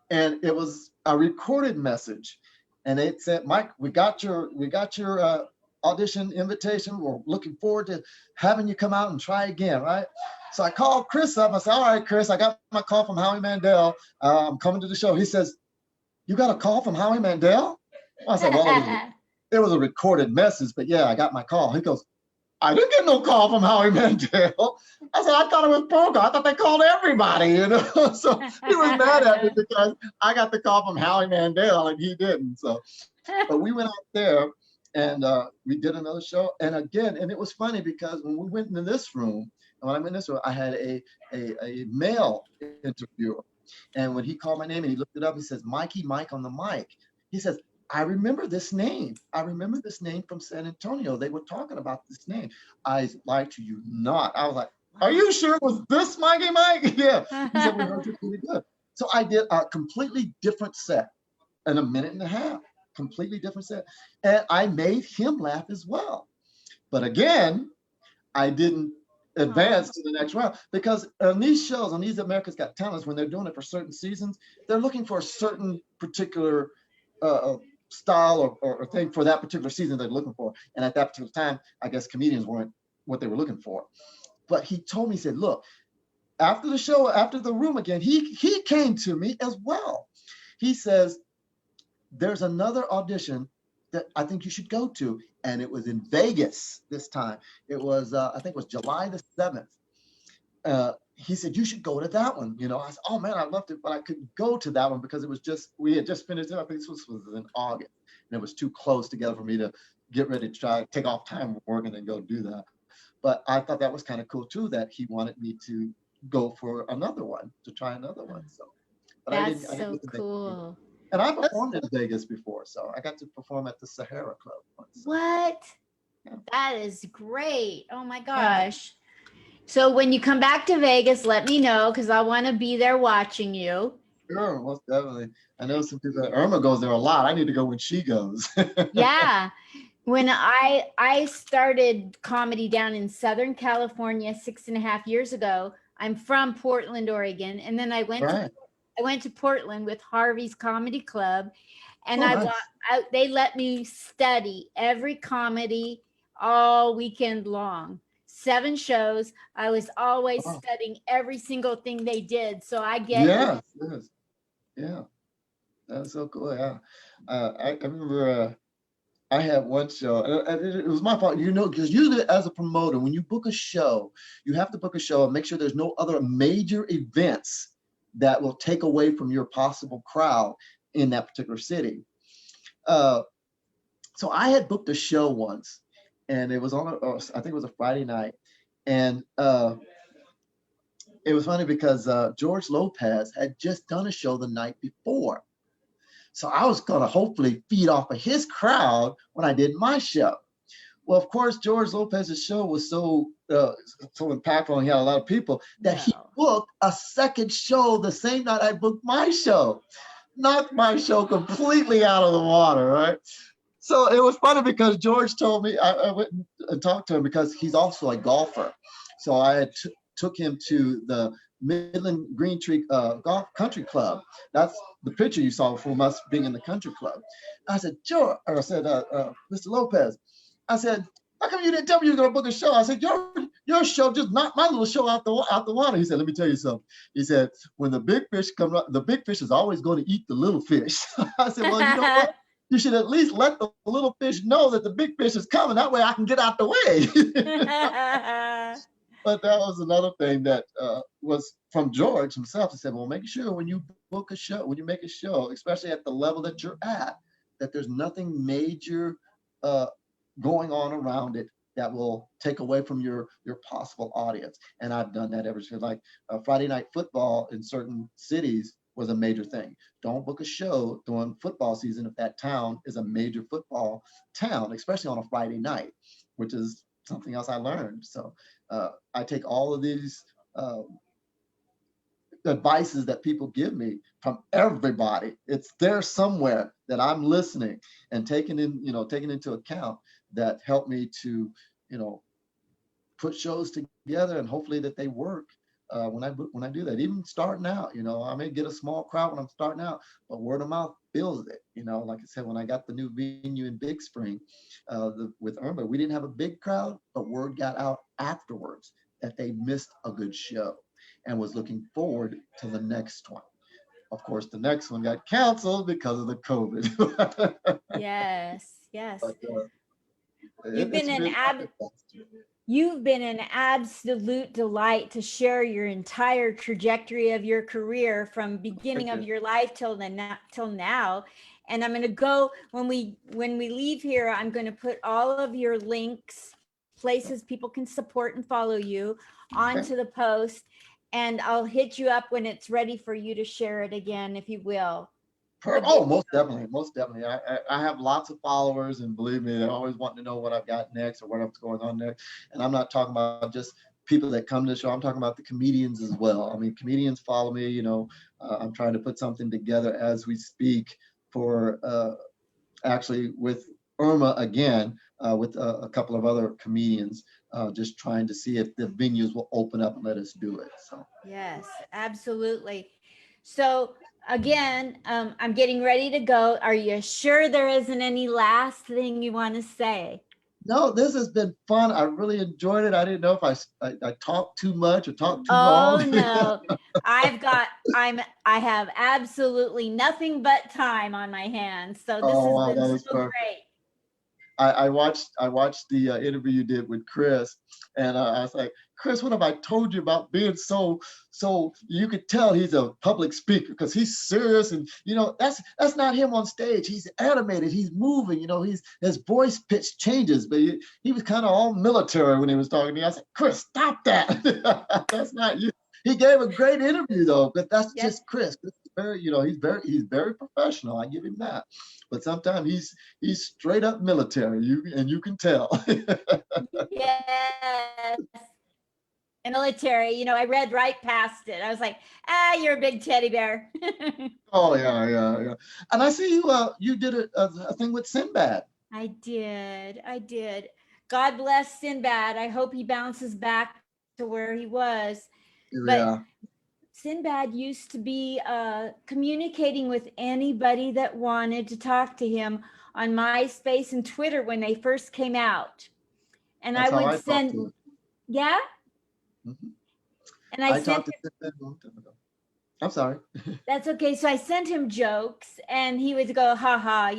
and it was a recorded message, and it said, Mike, we got your audition invitation. We're looking forward to having you come out and try again, right? So I called Chris up. I said, all right, Chris, I got my call from Howie Mandel. I'm coming to the show. He says, you got a call from Howie Mandel? I said, well, it was a recorded message, but yeah, I got my call. He goes, I didn't get no call from Howie Mandel. I said, I thought it was Pogo. I thought they called everybody, So he was mad at me because I got the call from Howie Mandel and he didn't. So, but we went out there and we did another show. And again, and it was funny because when we went into this room, and when I went in this room, I had a male interviewer. And when he called my name and he looked it up, he says, Mikey, Mike on the mic. He says, I remember this name. I remember this name from San Antonio. They were talking about this name. I lied to you not. I was like, are you sure it was this Mikey Mike? Yeah. He said, we heard you pretty good. So I did a completely different set in a minute and a half. Completely different set. And I made him laugh as well. But again, I didn't advance to the next round because on these shows, on these America's Got Talents, when they're doing it for certain seasons, they're looking for a certain particular style or thing for that particular season they're looking for. And at that particular time, I guess comedians weren't what they were looking for. But he told me, he said, look, after the show, after the room again, he came to me as well. He says, there's another audition that I think you should go to. And it was in Vegas this time. It was, I think it was July the 7th. He said, you should go to that one. I said, oh man, I loved it, but I couldn't go to that one because we had just finished it. I think this was in August and it was too close together for me to get ready to try, take off time from work and then go do that. But I thought that was kind of cool too, that he wanted me to go for another one, to try another one. So, but That's I didn't so cool. And I performed in Vegas before, so I got to perform at the Sahara Club once. What? Yeah. That is great. Oh my gosh. So when you come back to Vegas, let me know because I want to be there watching you. Sure, most definitely. I know some people, Irma goes there a lot. I need to go when she goes. Yeah. When I started comedy down in Southern California 6.5 years ago, I'm from Portland, Oregon. And then I went to Portland with Harvey's Comedy Club. And they let me study every comedy all weekend long. 7 shows. I was always studying every single thing they did. So I get yes. Yeah. That's so cool. Yeah. I remember I had one show, and it was my fault, because usually as a promoter, when you book a show, you have to book a show and make sure there's no other major events that will take away from your possible crowd in that particular city. So I had booked a show once, and it was I think it was a Friday night. And it was funny because George Lopez had just done a show the night before. So I was going to hopefully feed off of his crowd when I did my show. Well, of course, George Lopez's show was so impactful and he had a lot of people that he booked a second show the same night I booked my show. Knocked my show completely out of the water, right? So it was funny because George told me, I went and talked to him because he's also a golfer. So I had took him to the Midland Green Tree Golf Country Club. That's the picture you saw from us being in the country club. I said, George, or I said, Mr. Lopez, I said, how come you didn't tell me you were gonna book a show? I said, your show just knocked my little show out the water. He said, let me tell you something. He said, when the big fish come up, the big fish is always going to eat the little fish. I said, well, you know what? You should at least let the little fish know that the big fish is coming. That way I can get out the way. But that was another thing that was from George himself. He said, well, make sure when you book a show, when you make a show, especially at the level that you're at, that there's nothing major going on around it that will take away from your possible audience. And I've done that ever since. Like Friday night football in certain cities was a major thing. Don't book a show during football season if that town is a major football town, especially on a Friday night, which is something else I learned. So I take all of these advices that people give me from everybody. It's there somewhere that I'm listening and taking into account that help me to, put shows together, and hopefully that they work when I do that. Even starting out, I may get a small crowd when I'm starting out, but word of mouth builds it. Like I said, when I got the new venue in Big Spring with Irma, we didn't have a big crowd, but word got out afterwards that they missed a good show and was looking forward to the next one. Of course, the next one got canceled because of the COVID. Yes. But, You've been been an absolute delight to share your entire trajectory of your career from beginning of your life till now. And I'm going to go when we leave here, I'm going to put all of your links, places people can support and follow you onto the post. And I'll hit you up when it's ready for you to share it again, if you will. Oh, most definitely. I have lots of followers, and believe me, they're always wanting to know what I've got next or what's going on next. And I'm not talking about just people that come to the show. I'm talking about the comedians as well. I mean, comedians follow me. I'm trying to put something together as we speak for actually with Irma again, with a couple of other comedians, just trying to see if the venues will open up and let us do it. So yes, absolutely. So again, I'm getting ready to go. Are you sure there isn't any last thing you want to say? No, this has been fun. I really enjoyed it. I didn't know if I talked too much or talked too long. Oh no, I have absolutely nothing but time on my hands. So this has been so great. I watched the interview you did with Chris, and I was like, Chris, what have I told you about being so you could tell he's a public speaker because he's serious, and that's not him on stage. He's animated, he's moving, his voice pitch changes, but he was kind of all military when he was talking to me. I said, Chris, stop that. That's not you. He gave a great interview though, but that's just Chris. He's very professional. I give him that. But sometimes he's straight up military. You can tell. Yes. Military, I read right past it. I was like, you're a big teddy bear. Oh yeah. And I see you did a thing with Sinbad. I did. God bless Sinbad. I hope he bounces back to where he was. Yeah. But Sinbad used to be communicating with anybody that wanted to talk to him on MySpace and Twitter when they first came out. And That's I would send, yeah? Mm-hmm. And I sent talked to Sinbad a long time ago. I'm sorry. That's okay. So I sent him jokes and he would go, ha,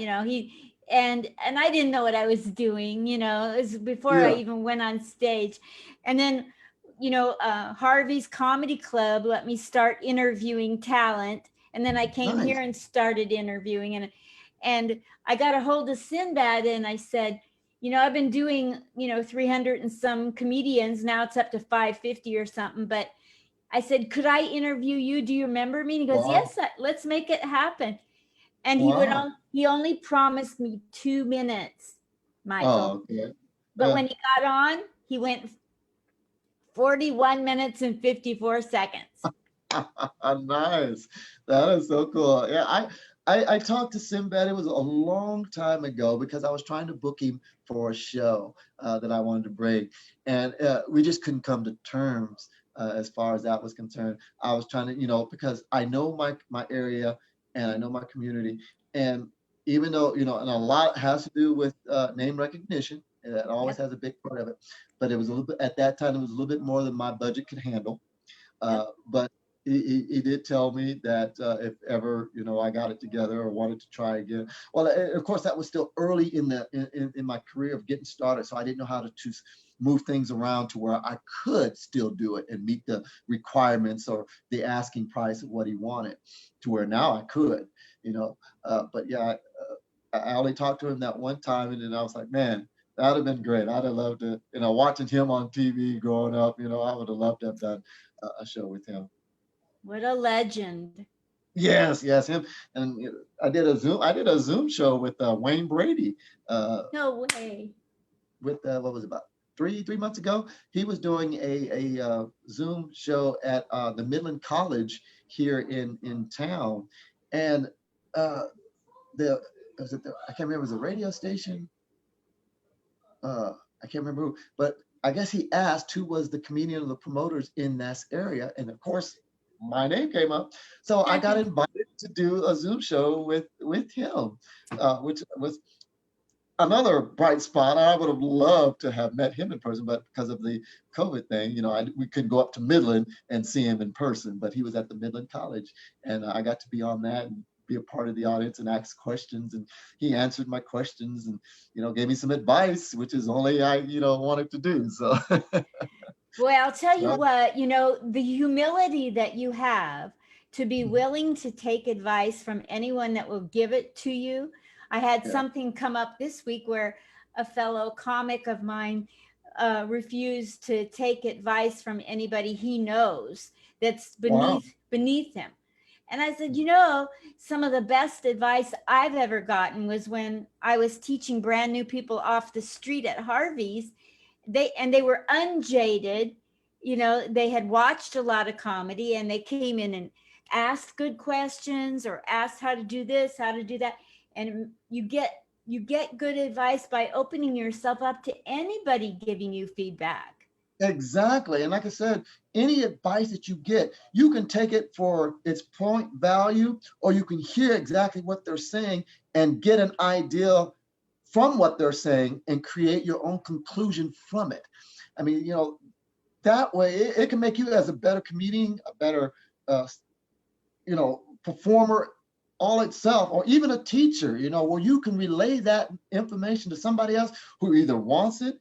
and I didn't know what I was doing, it was before I even went on stage. And then Harvey's Comedy Club let me start interviewing talent, and then I came here and started interviewing, and I got a hold of Sinbad, and I said, I've been doing 300 and some comedians, now it's up to 550 or something, but I said, could I interview you? Do you remember me? And he goes, yes, let's make it happen. And he only promised me 2 minutes, Michael. Oh, okay. But when he got on, he went 41 minutes and 54 seconds. Nice. That is so cool. Yeah, I talked to Sinbad. It was a long time ago because I was trying to book him for a show that I wanted to bring. And we just couldn't come to terms as far as that was concerned. I was trying to, you know, because I know my area and I know my community, and even though, you know, and a lot has to do with name recognition, and that always Yep. has a big part of it. But it was a little bit at that time. It was a little bit more than my budget could handle. Yep. But he did tell me that if ever, you know, I got it together or wanted to try again. Well, of course, that was still early in my career of getting started, so I didn't know how to move things around to where I could still do it and meet the requirements or the asking price of what he wanted, to where now I could, you know. But yeah, I only talked to him that one time, and then I was like, man, that'd have been great. I'd have loved to, you know, watching him on TV growing up, you know, I would have loved to have done a show with him. What a legend. Yes, yes, him. And you know, I did a Zoom show with Wayne Brady. Uh, No way. with what was it, about three months ago? He was doing a Zoom show at the Midland College here in town, and uh, the was it I can't remember, it was a radio station. I can't remember who, but I guess he asked who was the comedian or the promoters in this area, and of course, my name came up. So I got invited to do a Zoom show with him, which was another bright spot. I would have loved to have met him in person, but because of the COVID thing, you know, we couldn't go up to Midland and see him in person. But he was at the Midland College, and I got to be on that and be a part of the audience and ask questions. And he answered my questions, and you know, gave me some advice, which is only I, you know, wanted to do. So, Boy, I'll tell you so what, you know, the humility that you have to be mhm, willing to take advice from anyone that will give it to you. I had yeah. something come up this week where a fellow comic of mine refused to take advice from anybody he knows that's Wow. beneath him. And I said, you know, some of the best advice I've ever gotten was when I was teaching brand new people off the street at Harvey's. They were unjaded, you know, they had watched a lot of comedy and they came in and asked good questions or asked how to do this, how to do that. And you get good advice by opening yourself up to anybody giving you feedback. Exactly. And like I said, any advice that you get, you can take it for its point value, or you can hear exactly what they're saying and get an idea from what they're saying and create your own conclusion from it. I mean, you know, that way it can make you as a better comedian, a better, uh, you know, performer all itself, or even a teacher, you know, where you can relay that information to somebody else who either wants it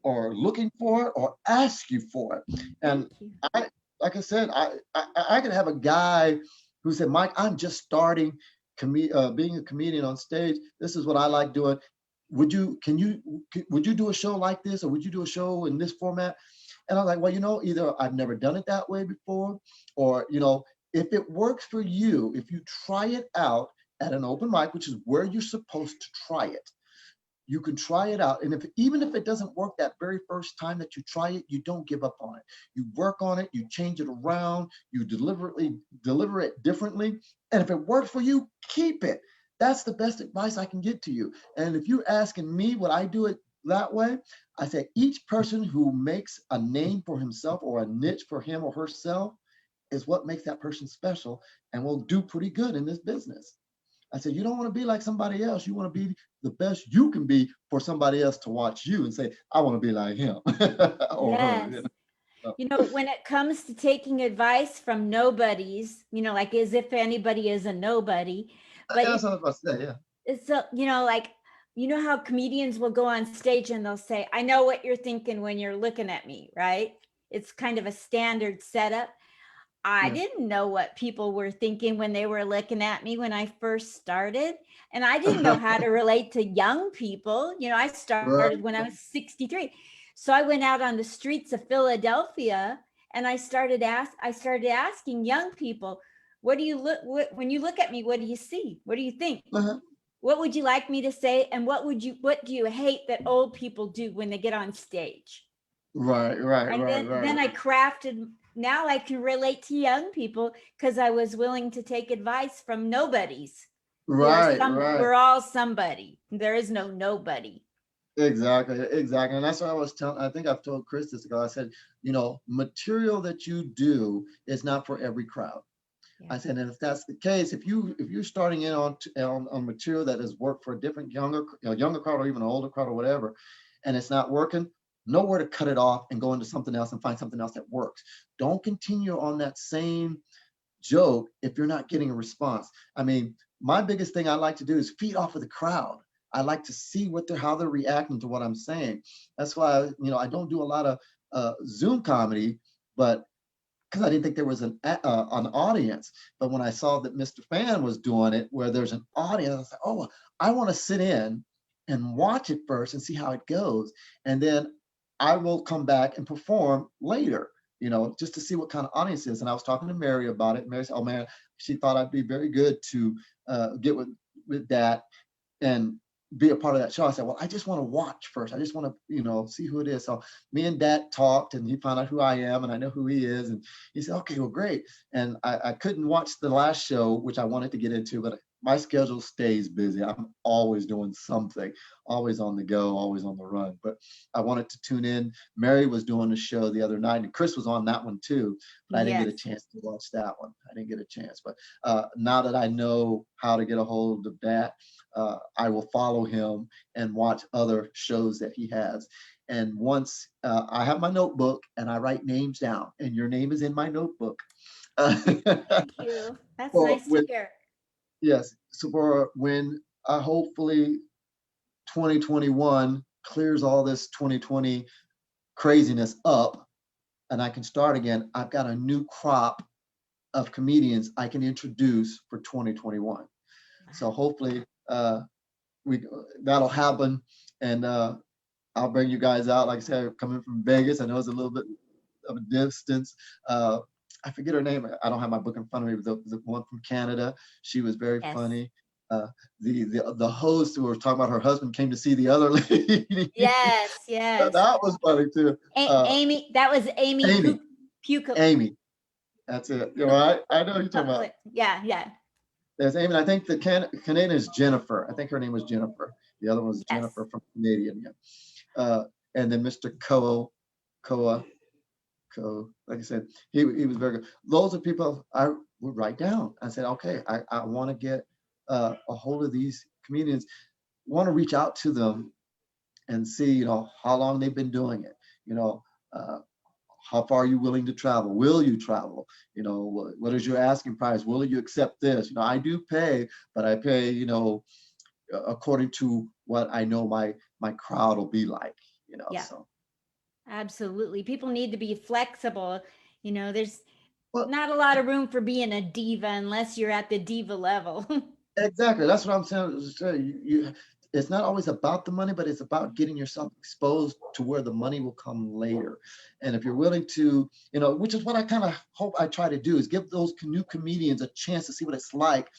or looking for it or ask you for it. And Thank you. I, like I said, I could have a guy who said, Mike, I'm just starting being a comedian on stage. This is what I like doing. Would you do a show like this, or would you do a show in this format? And I'm like, well, you know, either I've never done it that way before, or, you know, if it works for you, if you try it out at an open mic, which is where you're supposed to try it, you can try it out. And even if it doesn't work that very first time that you try it, you don't give up on it. You work on it, you change it around, you deliberately deliver it differently. And if it works for you, keep it. That's the best advice I can give to you. And if you're asking me would I do it that way, I say each person who makes a name for himself or a niche for him or herself is what makes that person special and will do pretty good in this business. I said, you don't want to be like somebody else. You want to be the best you can be for somebody else to watch you and say, I want to be like him or her. Yes. You know, when it comes to taking advice from nobodies, you know, like as if anybody is a nobody, but That's what I was about to say. Yeah. it's so, you know, like, you know how comedians will go on stage and they'll say, I know what you're thinking when you're looking at me, right? It's kind of a standard setup. I Yeah. didn't know what people were thinking when they were looking at me when I first started. And I didn't know how to relate to young people. You know, I Right. started when I was 63. So I went out on the streets of Philadelphia and I started asking young people, what do you when you look at me, what do you see? What do you think? Uh-huh. What would you like me to say? And what do you hate that old people do when they get on stage? Right, right, And right, then right, I crafted, now I can relate to young people because I was willing to take advice from nobodies. right, right. We're all somebody. There is no nobody. Exactly, exactly. And that's what I was telling, I think I've told Chris this ago. I said, material that you do is not for every crowd. Yeah. I said, and if that's the case, if you're starting in on material that has worked for a different younger crowd or even an older crowd or whatever, and it's not working, nowhere to cut it off and go into something else and find something else that works. Don't continue on that same joke if you're not getting a response. I mean, my biggest thing I like to do is feed off of the crowd. I like to see how they're reacting to what I'm saying. That's why I don't do a lot of Zoom comedy, but because I didn't think there was an audience. But when I saw that Mr. Fan was doing it, where there's an audience, I was like, oh, I want to sit in and watch it first and see how it goes, and then I will come back and perform later. Just to see what kind of audience is. And I was talking to Mary about it. Mary said, "Oh man, she thought I'd be very good to get with that and be a part of that show." I said, "Well, I just want to watch first. I just want to, see who it is." So me and Dad talked, and he found out who I am, and I know who he is. And he said, "Okay, well, great." And I couldn't watch the last show, which I wanted to get into, but my schedule stays busy. I'm always doing something, always on the go, always on the run. But I wanted to tune in. Mary was doing the show the other night, and Chris was on that one too, but I didn't get Yes. a chance to watch that one. I didn't get a chance. But now that I know how to get a hold of that, I will follow him and watch other shows that he has. And once I have my notebook and I write names down, and your name is in my notebook. Thank you. That's For nice to when, hear. yes, so for when hopefully 2021 clears all this 2020 craziness up and I can start again, I've got a new crop of comedians I can introduce for 2021. So hopefully we that'll happen, and I'll bring you guys out. Like I said, coming from Vegas, I know it's a little bit of a distance. I forget her name. I don't have my book in front of me. But the one from Canada, she was very Yes. funny. The host who was talking about her husband came to see the other lady. Yes. Yes. That was funny too. Amy, that was Amy Amy, Puka. Amy, that's it. I know who you're talking about. Yeah. Yeah. There's Amy. And I think the Canadian is Jennifer. I think her name was Jennifer. The other one was Yes. Jennifer from Canadian. Yeah. And then Mr. Koa, like I said, he was very good. Those are people I would write down. I said, okay, I want to get a hold of these comedians, want to reach out to them and see, how long they've been doing it. How far are you willing to travel? Will you travel? What is your asking price? Will you accept this? I do pay, but I pay, according to what I know my crowd will be like, Yeah. so. Absolutely. People need to be flexible. There's Well, not a lot of room for being a diva unless you're at the diva level. exactly. That's what I'm saying. It's not always about the money, but it's about getting yourself exposed to where the money will come later. And if you're willing to, which is what I kind of hope I try to do, is give those new comedians a chance to see what it's like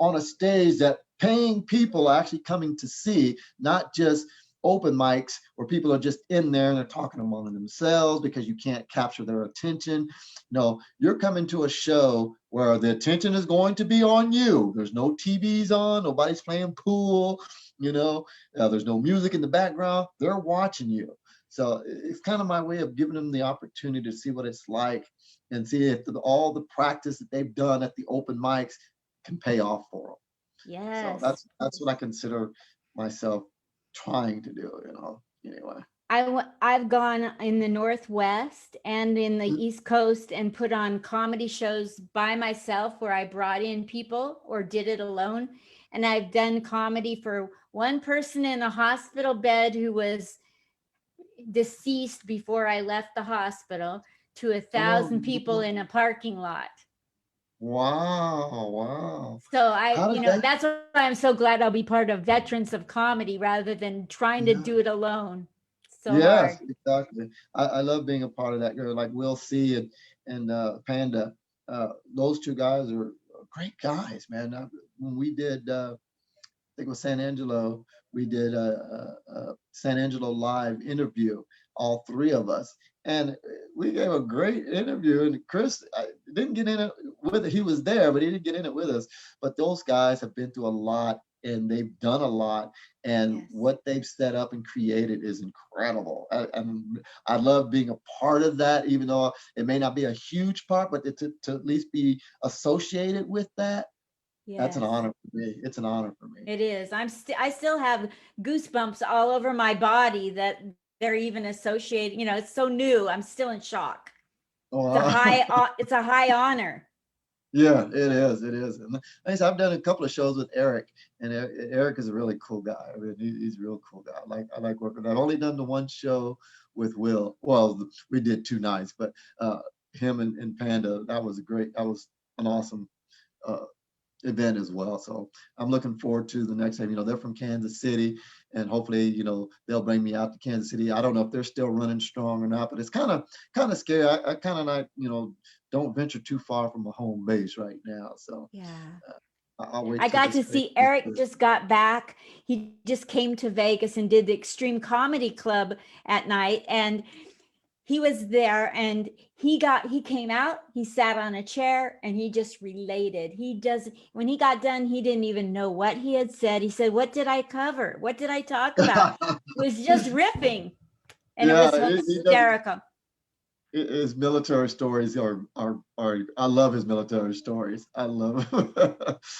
on a stage that paying people are actually coming to see, not just open mics where people are just in there and they're talking among themselves because you can't capture their attention. No, you're coming to a show where the attention is going to be on you. There's no TVs on, nobody's playing pool, there's no music in the background. They're watching you. So it's kind of my way of giving them the opportunity to see what it's like and see if all the practice that they've done at the open mics can pay off for them. Yes. So that's what I consider myself trying to do, anyway. I've gone in the Northwest and in the East Coast and put on comedy shows by myself where I brought in people or did it alone. And I've done comedy for one person in a hospital bed who was deceased before I left the hospital to 1,000 people in a parking lot. Wow. So That? that's why I'm so glad I'll be part of Veterans of Comedy rather than trying to do it alone. So Yes, hard. exactly. I love being a part of that. Like Will C and Panda. Those two guys are great guys, man. When we did, I think it was San Angelo, we did a San Angelo live interview, all three of us. And we gave a great interview. And Chris didn't get in it with it. He was there, but he didn't get in it with us. But those guys have been through a lot and they've done a lot. And Yes. what they've set up and created is incredible. I love being a part of that, even though it may not be a huge part, but to at least be associated with that, that's an Yes. honor for me. It's an honor for me. It is. I still have goosebumps all over my body that they're even associated. It's so new. I'm still in shock. Oh, It's a high honor. yeah, it is. It is. And like I said, I've done a couple of shows with Erik, and Erik is a really cool guy. I mean, he's a real cool guy. I like working. I've only done the one show with Willc. Well, we did 2 nights, but him and Panda, that was an awesome uh, event as well. So I'm looking forward to the next time. They're from Kansas City, and hopefully, they'll bring me out to Kansas City. I don't know if they're still running strong or not, but it's kind of scary. I kind of not, don't venture too far from a home base right now. So Yeah. I'll wait. I got to see Erik just got back. He just came to Vegas and did the Extreme Comedy Club at night. And he was there, and he came out, he sat on a chair, and he just related. When he got done, he didn't even know what he had said. He said, "What did I cover? What did I talk about?" It was just riffing. And yeah, it was hysterical. His military stories are I love his military stories. I love them.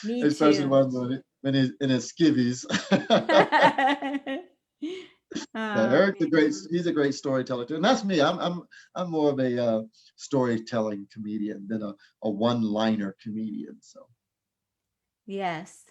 Me Especially too. when he's in his skivvies. Yeah, Eric's he's a great storyteller too. And that's me. I'm more of a storytelling comedian than a one-liner comedian. So Yes.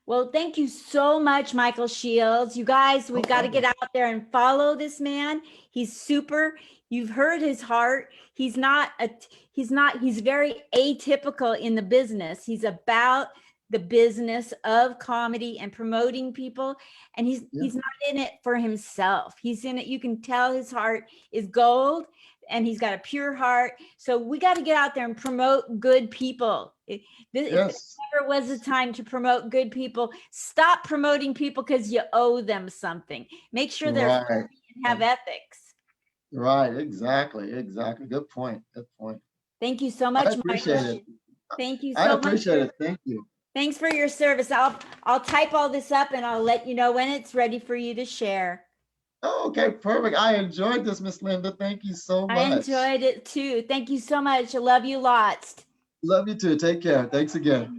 Well, thank you so much, Michael Shields. You guys, we've got to get out there and follow this man. He's super. You've heard his heart. He's very atypical in the business. He's about the business of comedy and promoting people. And he's not in it for himself. He's in it. You can tell his heart is gold, and he's got a pure heart. So we got to get out there and promote good people. If there ever was a time to promote good people, stop promoting people because you owe them something. Make sure they're free and have ethics. Right, exactly. Good point. Thank you so much, I appreciate Michael. it. Thank you so I much. appreciate it. Thank you. Thanks for your service. I'll type all this up, and I'll let you know when it's ready for you to share. Oh, okay, perfect. I enjoyed this, Miss Linda. Thank you so much. I enjoyed it too. Thank you so much. I love you lots. Love you too. Take care. Thanks again.